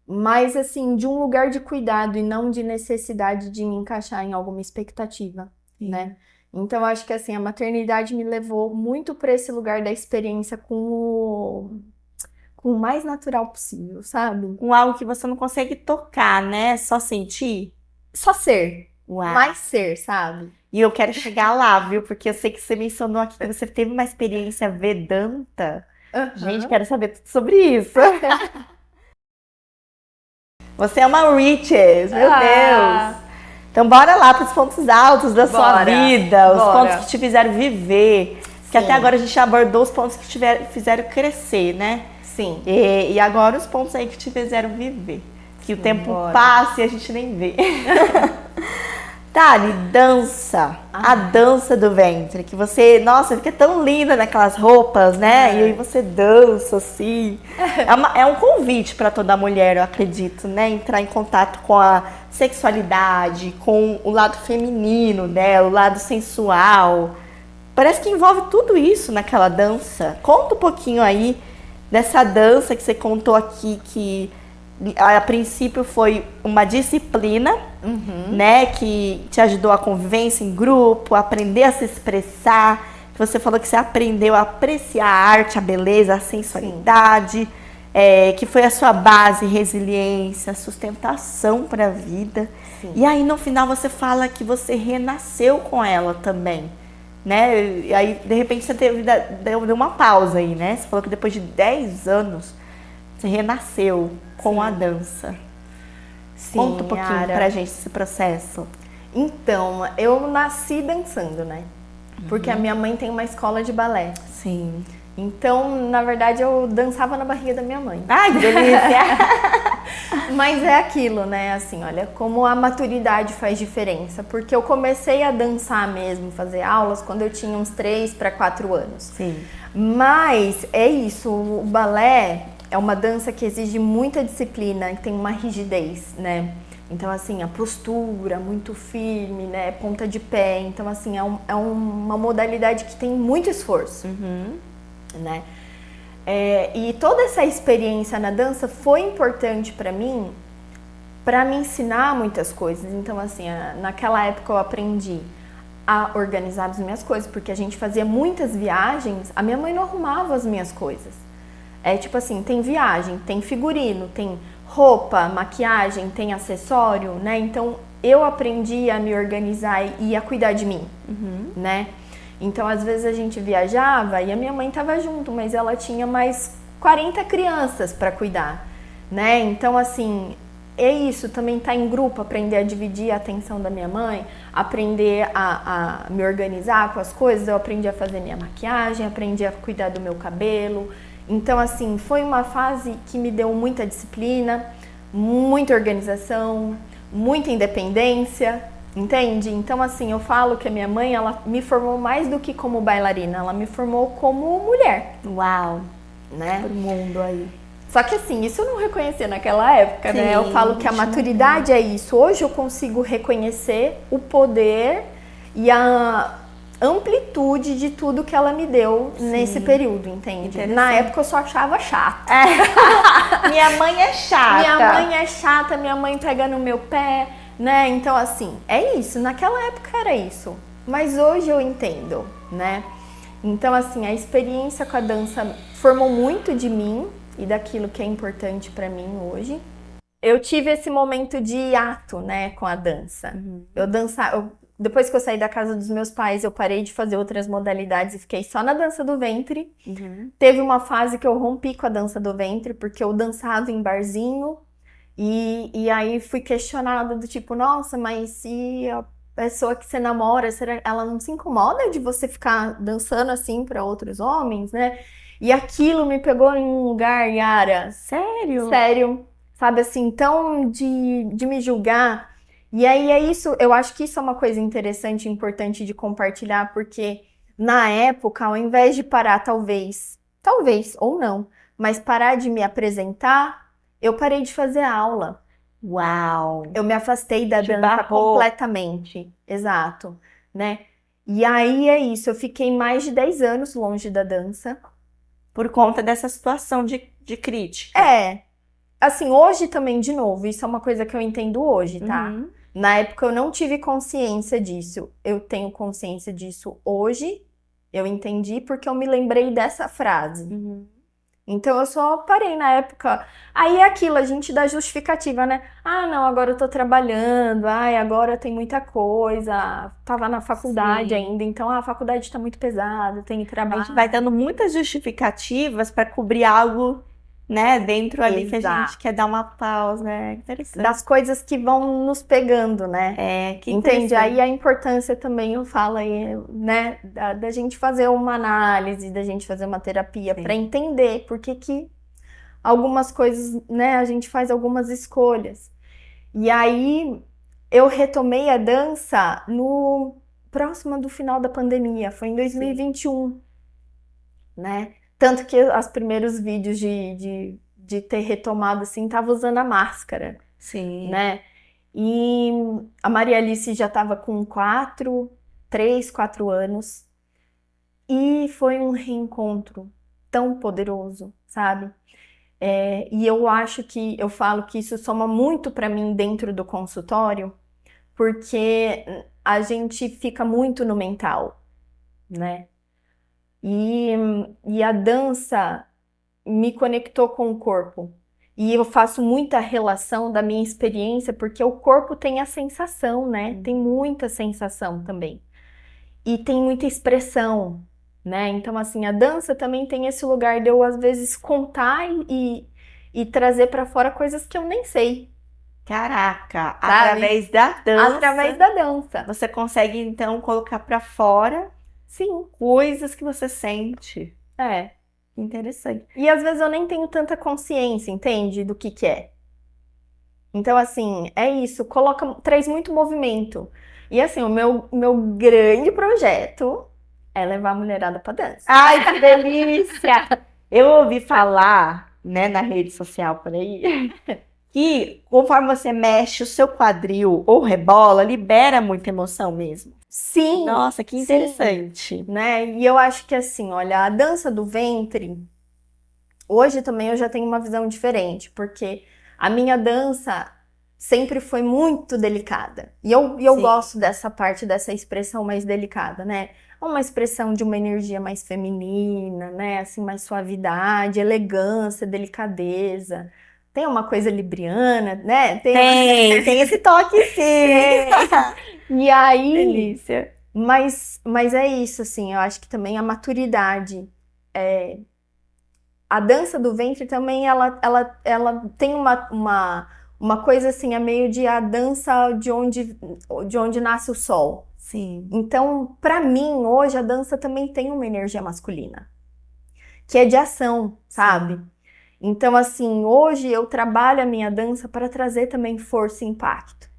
mas assim, de um lugar de cuidado e não de necessidade de me encaixar em alguma expectativa, né. Então, acho que assim, a maternidade me levou muito para esse lugar da experiência com o mais natural possível, sabe? Com algo que você não consegue tocar, né? Só sentir. Só ser. Uau. Mais ser, sabe? E eu quero chegar lá, viu? Porque eu sei que você mencionou aqui que você teve uma experiência Vedanta. Gente, quero saber tudo sobre isso. Você é uma Riches, meu Deus! Então bora lá para os pontos altos da sua vida, os pontos que te fizeram viver. Que até agora a gente abordou os pontos que te fizeram crescer, né? Sim. E agora os pontos aí que te fizeram viver. Que o tempo passa e a gente nem vê. Thali, dança. A dança do ventre. Que você, nossa, fica tão linda naquelas roupas, né? E aí você dança, assim. É um convite para toda mulher, eu acredito, né? Entrar em contato com a sexualidade, com o lado feminino dela, o lado sensual. Parece que envolve tudo isso naquela dança. Conta um pouquinho aí dessa dança que você contou aqui, que a princípio foi uma disciplina, né, que te ajudou a convivência em grupo, a aprender a se expressar. Você falou que você aprendeu a apreciar a arte, a beleza, a sensualidade, que foi a sua base, resiliência, sustentação para a vida. Sim. E aí no final você fala que você renasceu com ela também, né? E aí de repente você deu uma pausa aí, né? Você falou que depois de 10 anos você renasceu com a dança. Sim, conta um pouquinho pra gente esse processo. Então, eu nasci dançando, né? Porque a minha mãe tem uma escola de balé. Sim. Então, na verdade, eu dançava na barriga da minha mãe. Ai, que delícia! Mas é aquilo, né? Assim, olha, como a maturidade faz diferença. Porque eu comecei a dançar mesmo, fazer aulas, quando eu tinha uns 3 para 4 anos. Sim. Mas é isso, o balé é uma dança que exige muita disciplina, que tem uma rigidez, né? Então, assim, a postura muito firme, né? Ponta de pé. Então, assim, é uma modalidade que tem muito esforço, né? E toda essa experiência na dança foi importante para mim, para me ensinar muitas coisas. Então, assim, naquela época eu aprendi a organizar as minhas coisas, porque a gente fazia muitas viagens, a minha mãe não arrumava as minhas coisas. É tipo assim, tem viagem, tem figurino, tem roupa, maquiagem, tem acessório, né? Então, eu aprendi a me organizar e a cuidar de mim, né? Então, às vezes a gente viajava e a minha mãe estava junto, mas ela tinha mais 40 crianças para cuidar, né? Então, assim, é isso, também tá em grupo, aprender a dividir a atenção da minha mãe, aprender a me organizar com as coisas. Eu aprendi a fazer minha maquiagem, aprendi a cuidar do meu cabelo. Então, assim, foi uma fase que me deu muita disciplina, muita organização, muita independência, Entende? Então, assim, eu falo que a minha mãe, ela me formou mais do que como bailarina, ela me formou como mulher, Uau, né? pro mundo aí. Só que assim, isso eu não reconhecia naquela época, né? Eu Sim, falo que a tinha maturidade é isso. Hoje eu consigo reconhecer o poder e a amplitude de tudo que ela me deu nesse período, entende? Interessante. Na época eu só achava chato. Minha mãe é chata. Minha mãe é chata, minha mãe pega no meu pé, né? Então, assim, é isso. Naquela época era isso. Mas hoje eu entendo, né? Então, assim, a experiência com a dança formou muito de mim e daquilo que é importante pra mim hoje. Eu tive esse momento de hiato, né, com a dança. Eu dançava, depois que eu saí da casa dos meus pais, eu parei de fazer outras modalidades e fiquei só na dança do ventre. Teve uma fase que eu rompi com a dança do ventre, porque eu dançava em barzinho e aí fui questionada do tipo, nossa, mas se a pessoa que você namora, ela não se incomoda de você ficar dançando assim para outros homens, né? E aquilo me pegou em um lugar, Yara, Sério? sério, sabe assim, então de me julgar. E aí é isso, eu acho que isso é uma coisa interessante e importante de compartilhar, porque na época, ao invés de parar, talvez ou não, mas parar de me apresentar, eu parei de fazer aula. Uau. Eu me afastei da Te dança barrou. completamente. Exato, né? E aí é isso, eu fiquei mais de 10 anos longe da dança. Por conta dessa situação de crítica. É, assim, hoje também, de novo, isso é uma coisa que eu entendo hoje, tá? Uhum. Na época eu não tive consciência disso. Eu tenho consciência disso hoje. Eu entendi porque eu me lembrei dessa frase. Então eu só parei na época. Aí é aquilo, a gente dá justificativa, né? Ah, não, agora eu tô trabalhando. Ai, agora tem muita coisa. Tava na faculdade Sim. ainda, então a faculdade tá muito pesada, tem A trabalho. gente vai dando muitas justificativas para cobrir algo, né, dentro ali que a Exato. gente quer dar uma pausa. É interessante. Das coisas que vão nos pegando, né? É, que Entende? interessante. Aí a importância também, eu falo aí, né, da gente fazer uma análise, da gente fazer uma terapia Sim. para entender por que algumas coisas, né, a gente faz algumas escolhas. E aí eu retomei a dança no próximo do final da pandemia, foi em 2021, né? Tanto que os primeiros vídeos de ter retomado assim, tava usando a máscara, Sim. né? E a Maria Alice já estava com 3, 4 anos. E foi um reencontro tão poderoso, sabe? E eu falo que isso soma muito para mim dentro do consultório, porque a gente fica muito no mental, né? E a dança me conectou com o corpo. E eu faço muita relação da minha experiência, porque o corpo tem a sensação, né? Tem muita sensação também. E tem muita expressão, né? Então, assim, a dança também tem esse lugar de eu, às vezes, contar e trazer pra fora coisas que eu nem sei. Caraca, Sabe? através da dança, Através da dança. você consegue então colocar para fora Sim, coisas que você sente. é. Interessante. E às vezes eu nem tenho tanta consciência, entende? Do que é. Então, assim, é isso. Traz muito movimento. E assim, o meu grande projeto é levar a mulherada pra dança. Ai, que delícia! Eu ouvi falar, né, na rede social por aí, que conforme você mexe o seu quadril ou rebola, libera muita emoção mesmo. Sim, Nossa, que sim. interessante. Né? E eu acho que assim, olha, a dança do ventre, hoje também eu já tenho uma visão diferente, porque a minha dança sempre foi muito delicada. E eu Sim. gosto dessa parte, dessa expressão mais delicada, né? Uma expressão de uma energia mais feminina, né? Assim, mais suavidade, elegância, delicadeza. Tem uma coisa libriana, né? Tem esse toque, sim. E aí, Delícia. mas é isso, assim, eu acho que também a maturidade, a dança do ventre também, ela tem uma coisa assim, é meio de a dança de onde nasce o sol. Sim. Então, pra mim, hoje, a dança também tem uma energia masculina, que é de ação, sabe? Então, assim, hoje eu trabalho a minha dança para trazer também força e impacto.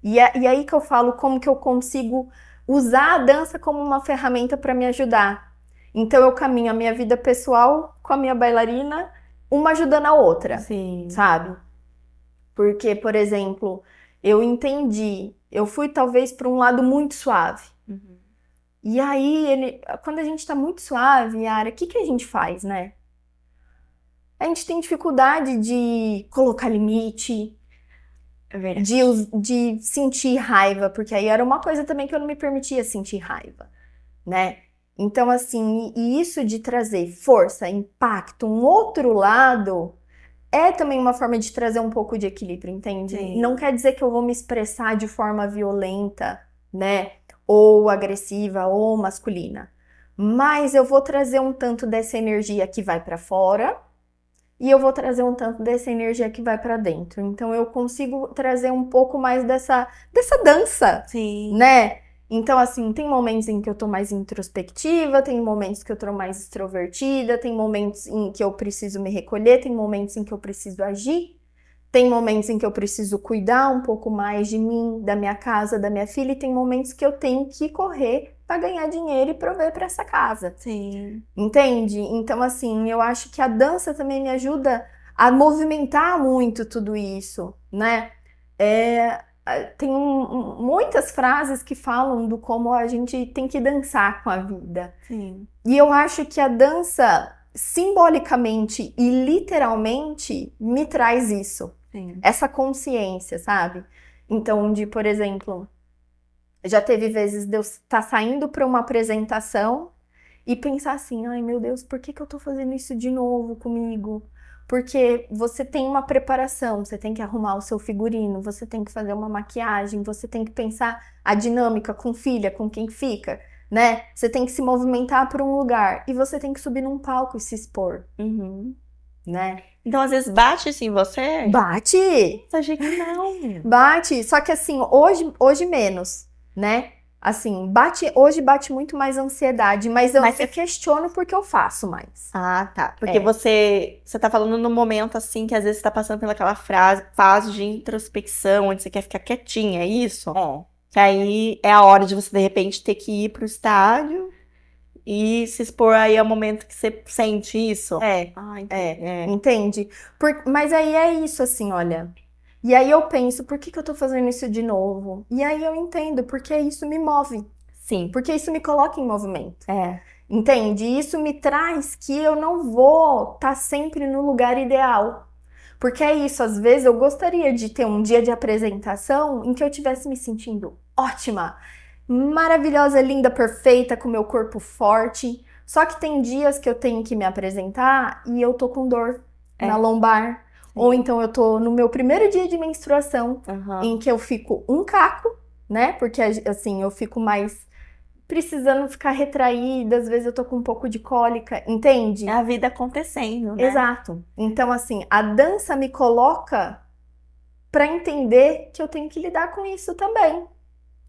E aí que eu falo como que eu consigo usar a dança como uma ferramenta para me ajudar. Então eu caminho a minha vida pessoal com a minha bailarina, uma ajudando a outra, Sim. sabe? Porque, por exemplo, eu fui talvez para um lado muito suave. Uhum. E aí, quando a gente tá muito suave, Yara, o que que a gente faz, né? A gente tem dificuldade de colocar limite, É verdade. de sentir raiva, porque aí era uma coisa também que eu não me permitia sentir raiva, né? Então, assim, e isso de trazer força, impacto, um outro lado, é também uma forma de trazer um pouco de equilíbrio, entende? Sim. Não quer dizer que eu vou me expressar de forma violenta, né? Ou agressiva, ou masculina. Mas eu vou trazer um tanto dessa energia que vai pra fora e eu vou trazer um tanto dessa energia que vai pra dentro. Então eu consigo trazer um pouco mais dessa dança, Sim. né? Então, assim, tem momentos em que eu tô mais introspectiva, tem momentos que eu tô mais extrovertida, tem momentos em que eu preciso me recolher, tem momentos em que eu preciso agir, tem momentos em que eu preciso cuidar um pouco mais de mim, da minha casa, da minha filha, e tem momentos que eu tenho que correr para ganhar dinheiro e prover para essa casa. Sim. Entende? Então, assim, eu acho que a dança também me ajuda a movimentar muito tudo isso, né? Tem muitas frases que falam do como a gente tem que dançar com a vida. Sim. E eu acho que a dança, simbolicamente e literalmente, me traz isso. Sim. Essa consciência, sabe? Então, por exemplo, já teve vezes de eu estar saindo para uma apresentação e pensar assim, ai meu Deus, por que eu tô fazendo isso de novo comigo? Porque você tem uma preparação, você tem que arrumar o seu figurino, você tem que fazer uma maquiagem, você tem que pensar a dinâmica com filha, com quem fica, né? Você tem que se movimentar para um lugar e você tem que subir num palco e se expor, Uhum. né? Então, às vezes, bate assim em você? Bate! Nossa, achei que não. Bate, só que assim, hoje menos, né? Assim, hoje bate muito mais ansiedade, mas eu Mas me questiono porque eu faço mais. Ah, tá. Porque É. você tá falando num momento assim que às vezes você tá passando pelaquela fase de introspecção, onde você quer ficar quietinha, é isso? É. Que aí é a hora de você, de repente, ter que ir pro estádio e se expor aí ao momento que você sente isso. Ah, entendi. Entende? Mas aí é isso, assim, olha. E aí eu penso, por que eu tô fazendo isso de novo? E aí eu entendo, porque isso me move. Sim. Porque isso me coloca em movimento. É. Entende? Isso me traz que eu não vou estar sempre no lugar ideal. Porque é isso, às vezes eu gostaria de ter um dia de apresentação em que eu estivesse me sentindo ótima, maravilhosa, linda, perfeita, com meu corpo forte. Só que tem dias que eu tenho que me apresentar e eu tô com dor na lombar. Ou então eu tô no meu primeiro dia de menstruação, em que eu fico um caco, né? Porque assim, eu fico mais precisando ficar retraída, às vezes eu tô com um pouco de cólica, entende? É a vida acontecendo, né? Exato. Então, assim, a dança me coloca pra entender que eu tenho que lidar com isso também.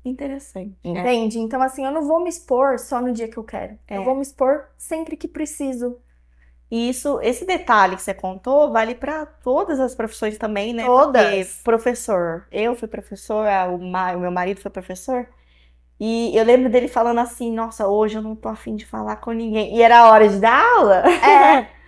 Interessante. Entende? Então, assim, eu não vou me expor só no dia que eu quero. Eu vou me expor sempre que preciso. E esse detalhe que você contou vale para todas as profissões também, né? Todas. Porque professor, eu fui professora, o meu marido foi professor, e eu lembro dele falando assim, nossa, hoje eu não tô afim de falar com ninguém. E era a hora de dar aula.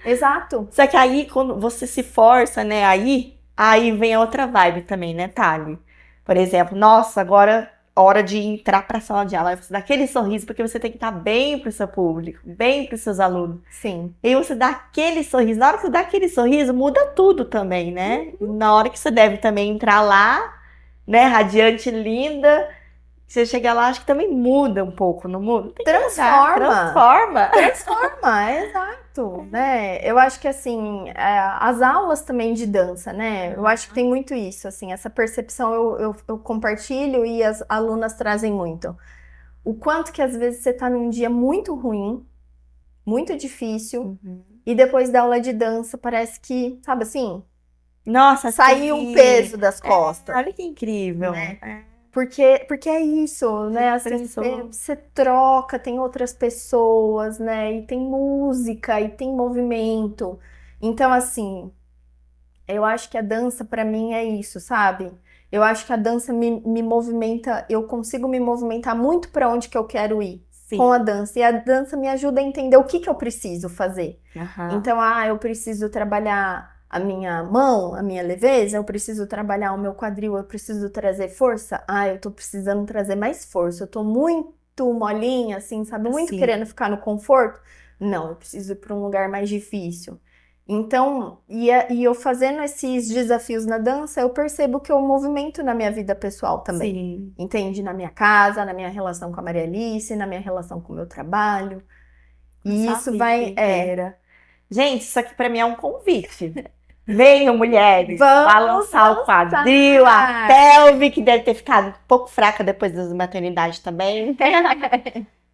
Exato. Só que aí, quando você se força, né, aí vem a outra vibe também, né, Thali? Por exemplo, nossa, agora hora de entrar para a sala de aula, você dá aquele sorriso, porque você tem que estar bem para o seu público, bem para os seus alunos. Sim. E aí você dá aquele sorriso, na hora que você dá aquele sorriso, muda tudo também, né? Na hora que você deve também entrar lá, né, radiante, linda, você chega lá, acho que também muda um pouco, não muda? Tem que mudar, transforma. Transforma, exato, né? Eu acho que, assim, as aulas também de dança, né? Eu acho que tem muito isso, assim, essa percepção eu compartilho e as alunas trazem muito. O quanto que, às vezes, você tá num dia muito ruim, muito difícil, e depois da aula de dança parece que, sabe assim? Nossa, saiu um peso das costas. Olha que incrível. Né? Porque é isso, né? Assim, você troca, tem outras pessoas, né? E tem música, e tem movimento. Então, assim, eu acho que a dança pra mim é isso, sabe? Eu acho que a dança me movimenta, eu consigo me movimentar muito para onde que eu quero ir Sim. com a dança. E a dança me ajuda a entender o que eu preciso fazer. Aham. Então, eu preciso trabalhar a minha mão, a minha leveza, eu preciso trabalhar o meu quadril, eu preciso trazer força. Eu tô precisando trazer mais força. Eu tô muito molinha, assim, sabe? Muito Sim. querendo ficar no conforto. Não, eu preciso ir para um lugar mais difícil. Então, e eu fazendo esses desafios na dança, eu percebo que eu movimento na minha vida pessoal também. Sim. Entende? Na minha casa, na minha relação com a Maria Alice, na minha relação com o meu trabalho. E Nossa, isso vida vai. inteira. Gente, isso aqui pra mim é um convite. Venham, mulheres, Vamos balançar o dançar. quadril, a pelve, que deve ter ficado um pouco fraca depois da maternidade também.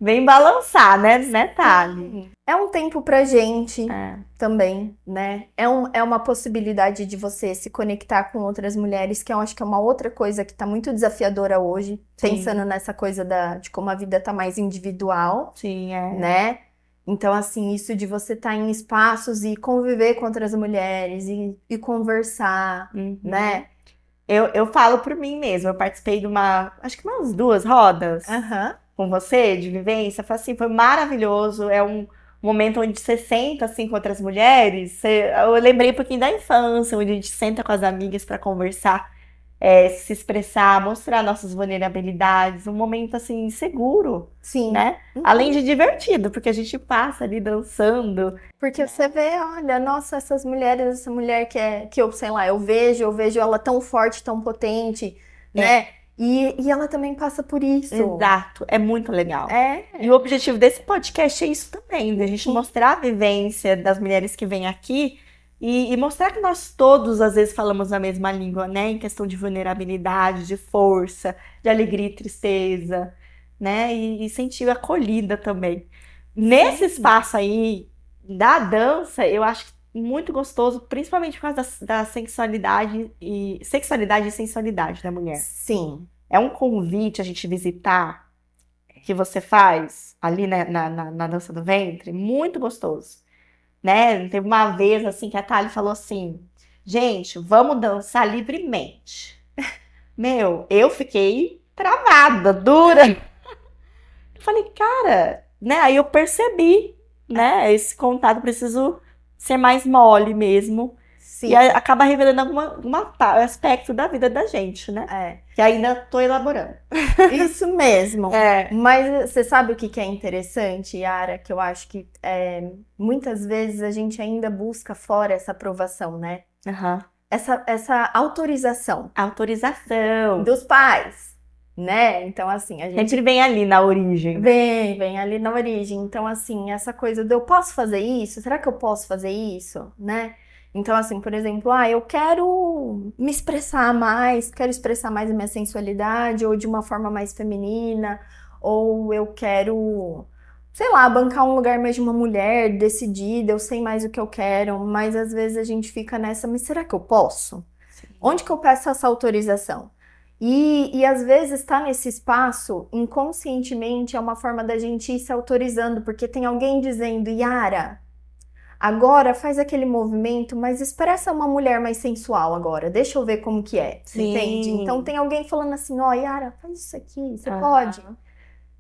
Vem balançar, né, Thali? É um tempo pra gente É. também, né? É uma possibilidade de você se conectar com outras mulheres, que eu acho que é uma outra coisa que tá muito desafiadora hoje, Sim. pensando nessa coisa de como a vida tá mais individual, Sim, é. né? Então, assim, isso de você estar em espaços e conviver com outras mulheres e conversar, Uhum. né? Eu falo por mim mesma, eu participei de acho que umas 2 rodas Aham. com você, de vivência, foi assim, foi maravilhoso, é um momento onde você senta assim com outras mulheres, eu lembrei um pouquinho da infância, onde a gente senta com as amigas para conversar, se expressar, mostrar nossas vulnerabilidades, um momento assim seguro, Sim. né? Além de divertido, porque a gente passa ali dançando. Porque você vê, olha, nossa, essas mulheres, essa mulher que eu, sei lá, eu vejo ela tão forte, tão potente, né? E ela também passa por isso. Exato, é muito legal. É. E o objetivo desse podcast é isso também, de a gente Sim. mostrar a vivência das mulheres que vêm aqui e mostrar que nós todos, às vezes, falamos a mesma língua, né? Em questão de vulnerabilidade, de força, de alegria e tristeza, né? E sentir acolhida também. Nesse espaço aí da dança, eu acho muito gostoso, principalmente por causa da sexualidade e sensualidade da mulher. Sim. É um convite a gente visitar que você faz ali na dança do ventre, muito gostoso, né? Teve uma vez assim que a Thali falou assim, gente, vamos dançar livremente. Meu, eu fiquei travada, dura. Eu falei, cara, né? Aí eu percebi, né? Esse contato, preciso ser mais mole mesmo. Sim. E acaba revelando algum aspecto da vida da gente, né? É. Que ainda tô elaborando. Isso mesmo. É. Mas você sabe o que é interessante, Yara? Que eu acho que muitas vezes a gente ainda busca fora essa aprovação, né? Uhum. Essa autorização Autorização. dos pais, né? Então, assim, a gente Sempre vem ali na origem. vem ali na origem. Então, assim, essa coisa eu posso fazer isso? Será que eu posso fazer isso? Né? Então, assim, por exemplo, eu quero me expressar mais, quero expressar mais a minha sensualidade, ou de uma forma mais feminina, ou eu quero, sei lá, bancar um lugar mais de uma mulher decidida, eu sei mais o que eu quero, mas às vezes a gente fica nessa, mas será que eu posso? Sim. Onde que eu peço essa autorização? E às vezes estar nesse espaço, inconscientemente, é uma forma da gente ir se autorizando, porque tem alguém dizendo, Yara, agora faz aquele movimento, mas expressa uma mulher mais sensual agora, deixa eu ver como que é, Sim. entende? Então tem alguém falando assim, Yara, faz isso aqui, você Aham. pode?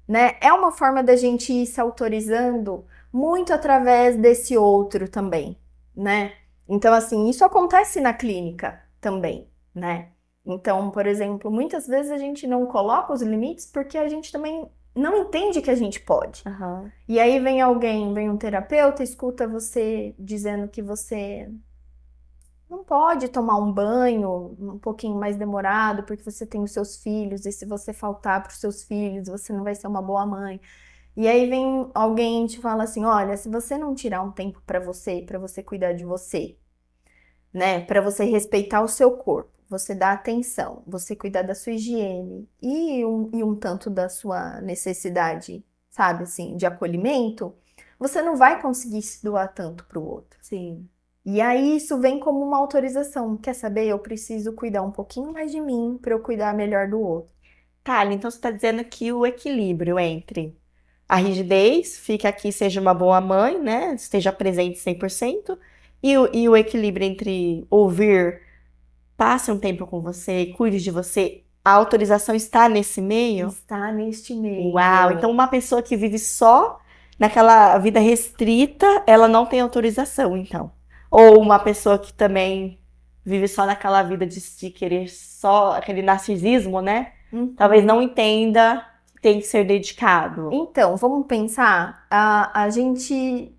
Né? É uma forma da gente ir se autorizando muito através desse outro também, né? Então, assim, isso acontece na clínica também, né? Então, por exemplo, muitas vezes a gente não coloca os limites porque a gente também não entende que a gente pode. Uhum. E aí vem um terapeuta, escuta você dizendo que você não pode tomar um banho um pouquinho mais demorado porque você tem os seus filhos, e se você faltar para os seus filhos, você não vai ser uma boa mãe. E aí vem alguém e te fala assim, olha, se você não tirar um tempo para você cuidar de você, né, para você respeitar o seu corpo, você dar atenção, você cuidar da sua higiene e um tanto da sua necessidade, sabe, assim, de acolhimento, você não vai conseguir se doar tanto para o outro. Sim. E aí isso vem como uma autorização. Quer saber? Eu preciso cuidar um pouquinho mais de mim para eu cuidar melhor do outro. Thali, então você está dizendo que o equilíbrio entre a rigidez, fica aqui, seja uma boa mãe, né? Esteja presente 100%, e o equilíbrio entre ouvir passe um tempo com você, cuide de você, a autorização está nesse meio? Está neste meio. Uau! Então uma pessoa que vive só naquela vida restrita, ela não tem autorização, então. Ou uma pessoa que também vive só naquela vida de querer só aquele narcisismo, né? Talvez não entenda que tem que ser dedicado. Então, vamos pensar, a gente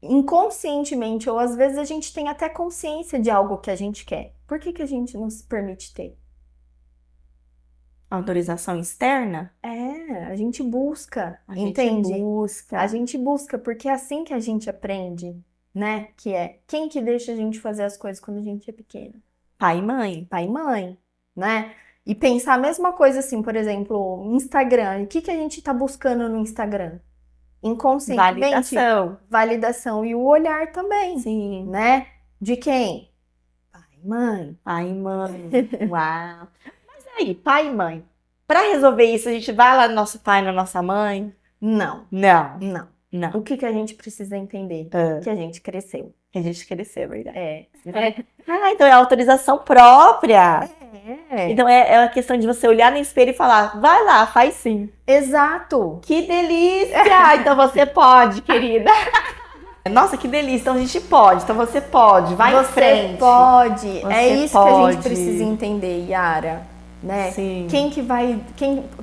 inconscientemente, ou às vezes a gente tem até consciência de algo que a gente quer. Por que que a gente não se permite ter? Autorização externa? A gente busca, A gente entende? busca. A gente busca, porque é assim que a gente aprende, né? Que é quem que deixa a gente fazer as coisas quando a gente é pequeno? Pai e mãe. Pai e mãe, né? E pensar a mesma coisa assim, por exemplo, Instagram. O que que a gente tá buscando no Instagram? Inconscientemente. Validação. E o olhar também, Sim. né? De quem? Pai e mãe. Pai e mãe. Uau. Mas aí, pai e mãe. Para resolver isso, a gente vai lá no nosso pai, na nossa mãe? Não, Não. não. O que que a gente precisa entender? Que a gente cresceu. Que a gente cresceu, verdade. Então é autorização própria. É. Então é uma questão de você olhar no espelho e falar, vai lá, faz sim. Exato. Que delícia! Então você pode, querida. Nossa, que delícia. Então a gente pode. Então você pode. Vai em frente. Você pode. Você É isso que a pode. gente precisa entender, Yara. Né? Sim.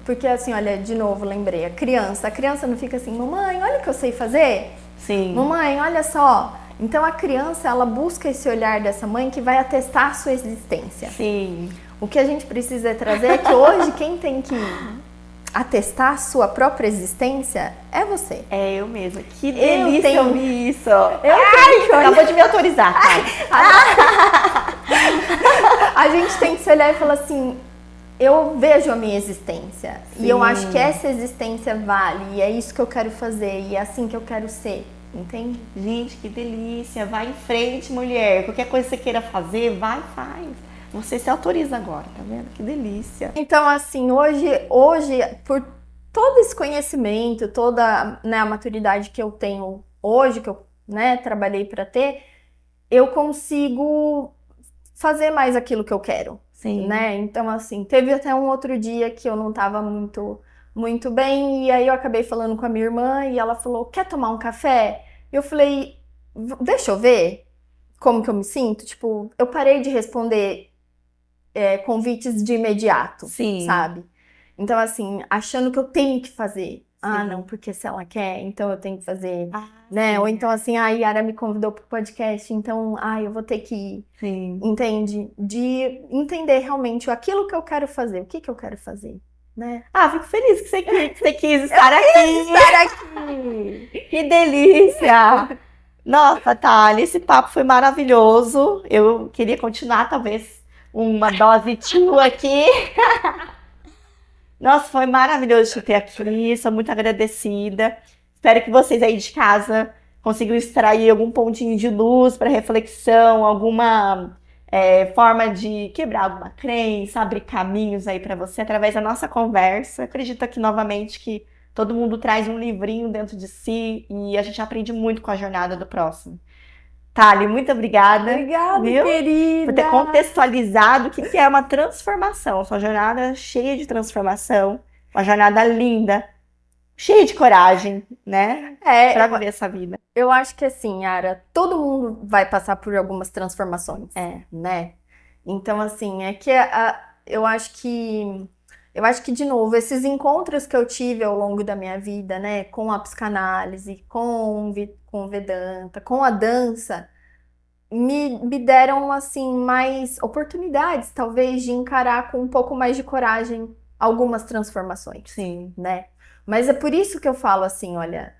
Porque assim, olha, de novo, lembrei, a criança não fica assim, mamãe, olha o que eu sei fazer. Sim. Mamãe, olha só. Então a criança, ela busca esse olhar dessa mãe que vai atestar a sua existência. Sim. O que a gente precisa trazer é que hoje quem tem que atestar a sua própria existência é você. É eu mesma. Que delícia ouvir isso. Você acabou de me autorizar, tá? A gente tem que se olhar e falar assim, eu vejo a minha existência. Sim. E eu acho que essa existência vale. E é isso que eu quero fazer. E é assim que eu quero ser. Entende? Gente, que delícia. Vai em frente, mulher. Qualquer coisa que você queira fazer, vai e faz. Você se autoriza agora, tá vendo? Que delícia. Então, assim, hoje por todo esse conhecimento, toda, né, a maturidade que eu tenho hoje, que eu, né, trabalhei para ter, eu consigo fazer mais aquilo que eu quero. Sim. Né? Então, assim, teve até um outro dia que eu não tava muito bem, e aí eu acabei falando com a minha irmã, e ela falou, quer tomar um café? Eu falei, deixa eu ver como que eu me sinto. Tipo, eu parei de responder convites de imediato, Sim. sabe? Então, assim, achando que eu tenho que fazer. Ah, Sim. não, porque se ela quer, então eu tenho que fazer, Ah, né? sim. Ou então, assim, a Yara me convidou pro podcast, então, eu vou ter que ir. Sim. Entende? De entender realmente aquilo que eu quero fazer, o que que eu quero fazer, né? Fico feliz que você quis estar aqui. Estar aqui! Que delícia! Nossa, Thalia, esse papo foi maravilhoso. Eu queria continuar, talvez, uma dose tua aqui. Nossa, foi maravilhoso te ter aqui. Sou muito agradecida. Espero que vocês aí de casa consigam extrair algum pontinho de luz para reflexão, alguma forma de quebrar alguma crença, abrir caminhos aí para você através da nossa conversa. Acredito aqui novamente que todo mundo traz um livrinho dentro de si e a gente aprende muito com a jornada do próximo. Thalia, muito obrigada. Obrigada, viu? querida! Por ter contextualizado o que é uma transformação. Sua jornada cheia de transformação, uma jornada linda, cheia de coragem, né? Pra viver essa vida. Eu acho que assim, Yara, todo mundo vai passar por algumas transformações, né? Então, assim, eu acho que, de novo, esses encontros que eu tive ao longo da minha vida, né, com a psicanálise, com o Vedanta, com a dança, me deram, assim, mais oportunidades, talvez, de encarar com um pouco mais de coragem algumas transformações. Sim. Né? Mas é por isso que eu falo assim, olha,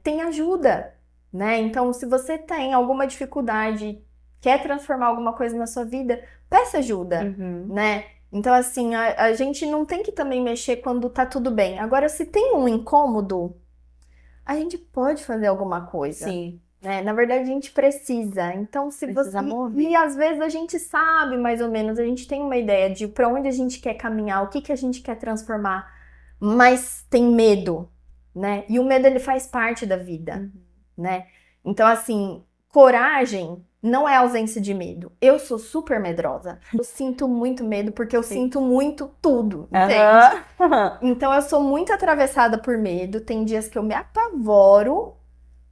tem ajuda, né? Então, se você tem alguma dificuldade, quer transformar alguma coisa na sua vida, peça ajuda, né? Então, assim, a gente não tem que também mexer quando tá tudo bem. Agora, se tem um incômodo, a gente pode fazer alguma coisa. Sim. Né? Na verdade, a gente precisa. Então, se Precisa você. mover. E às vezes a gente sabe mais ou menos, a gente tem uma ideia de para onde a gente quer caminhar, o que que a gente quer transformar, mas tem medo, né? E o medo, ele faz parte da vida, né? Então, assim, coragem, não é ausência de medo. Eu sou super medrosa. Eu sinto muito medo porque eu sinto muito tudo, entende? Aham. Então eu sou muito atravessada por medo. Tem dias que eu me apavoro,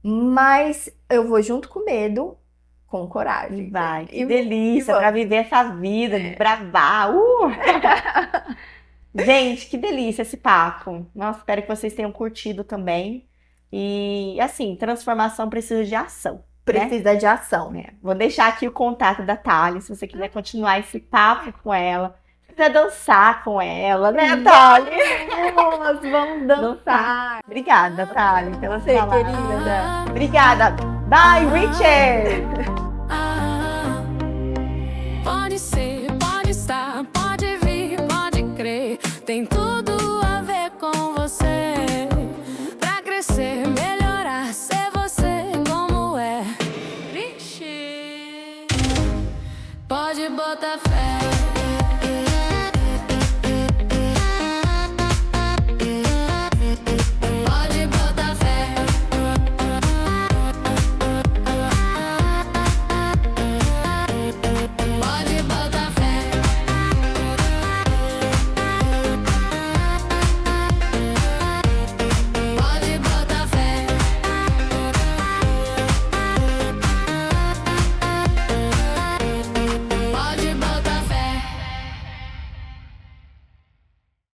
mas eu vou junto com o medo, com coragem. Vai, que E- delícia e para vamos. viver essa vida, de bravar. Gente, que delícia esse papo. Nossa, espero que vocês tenham curtido também. E assim, transformação precisa de ação, né? Precisa de ação. Vou deixar aqui o contato da Thali, se você quiser continuar esse papo com ela. Se quiser dançar com ela, né, Thali? Vamos dançar. Obrigada, Thali, pela Você, sua querida. Obrigada. Bye, Richard! Pode ser, pode estar, pode vir, pode crer. Tem tudo a ver com você. Pra crescer, melhorar, ser você como é. Richie. Pode botar fé.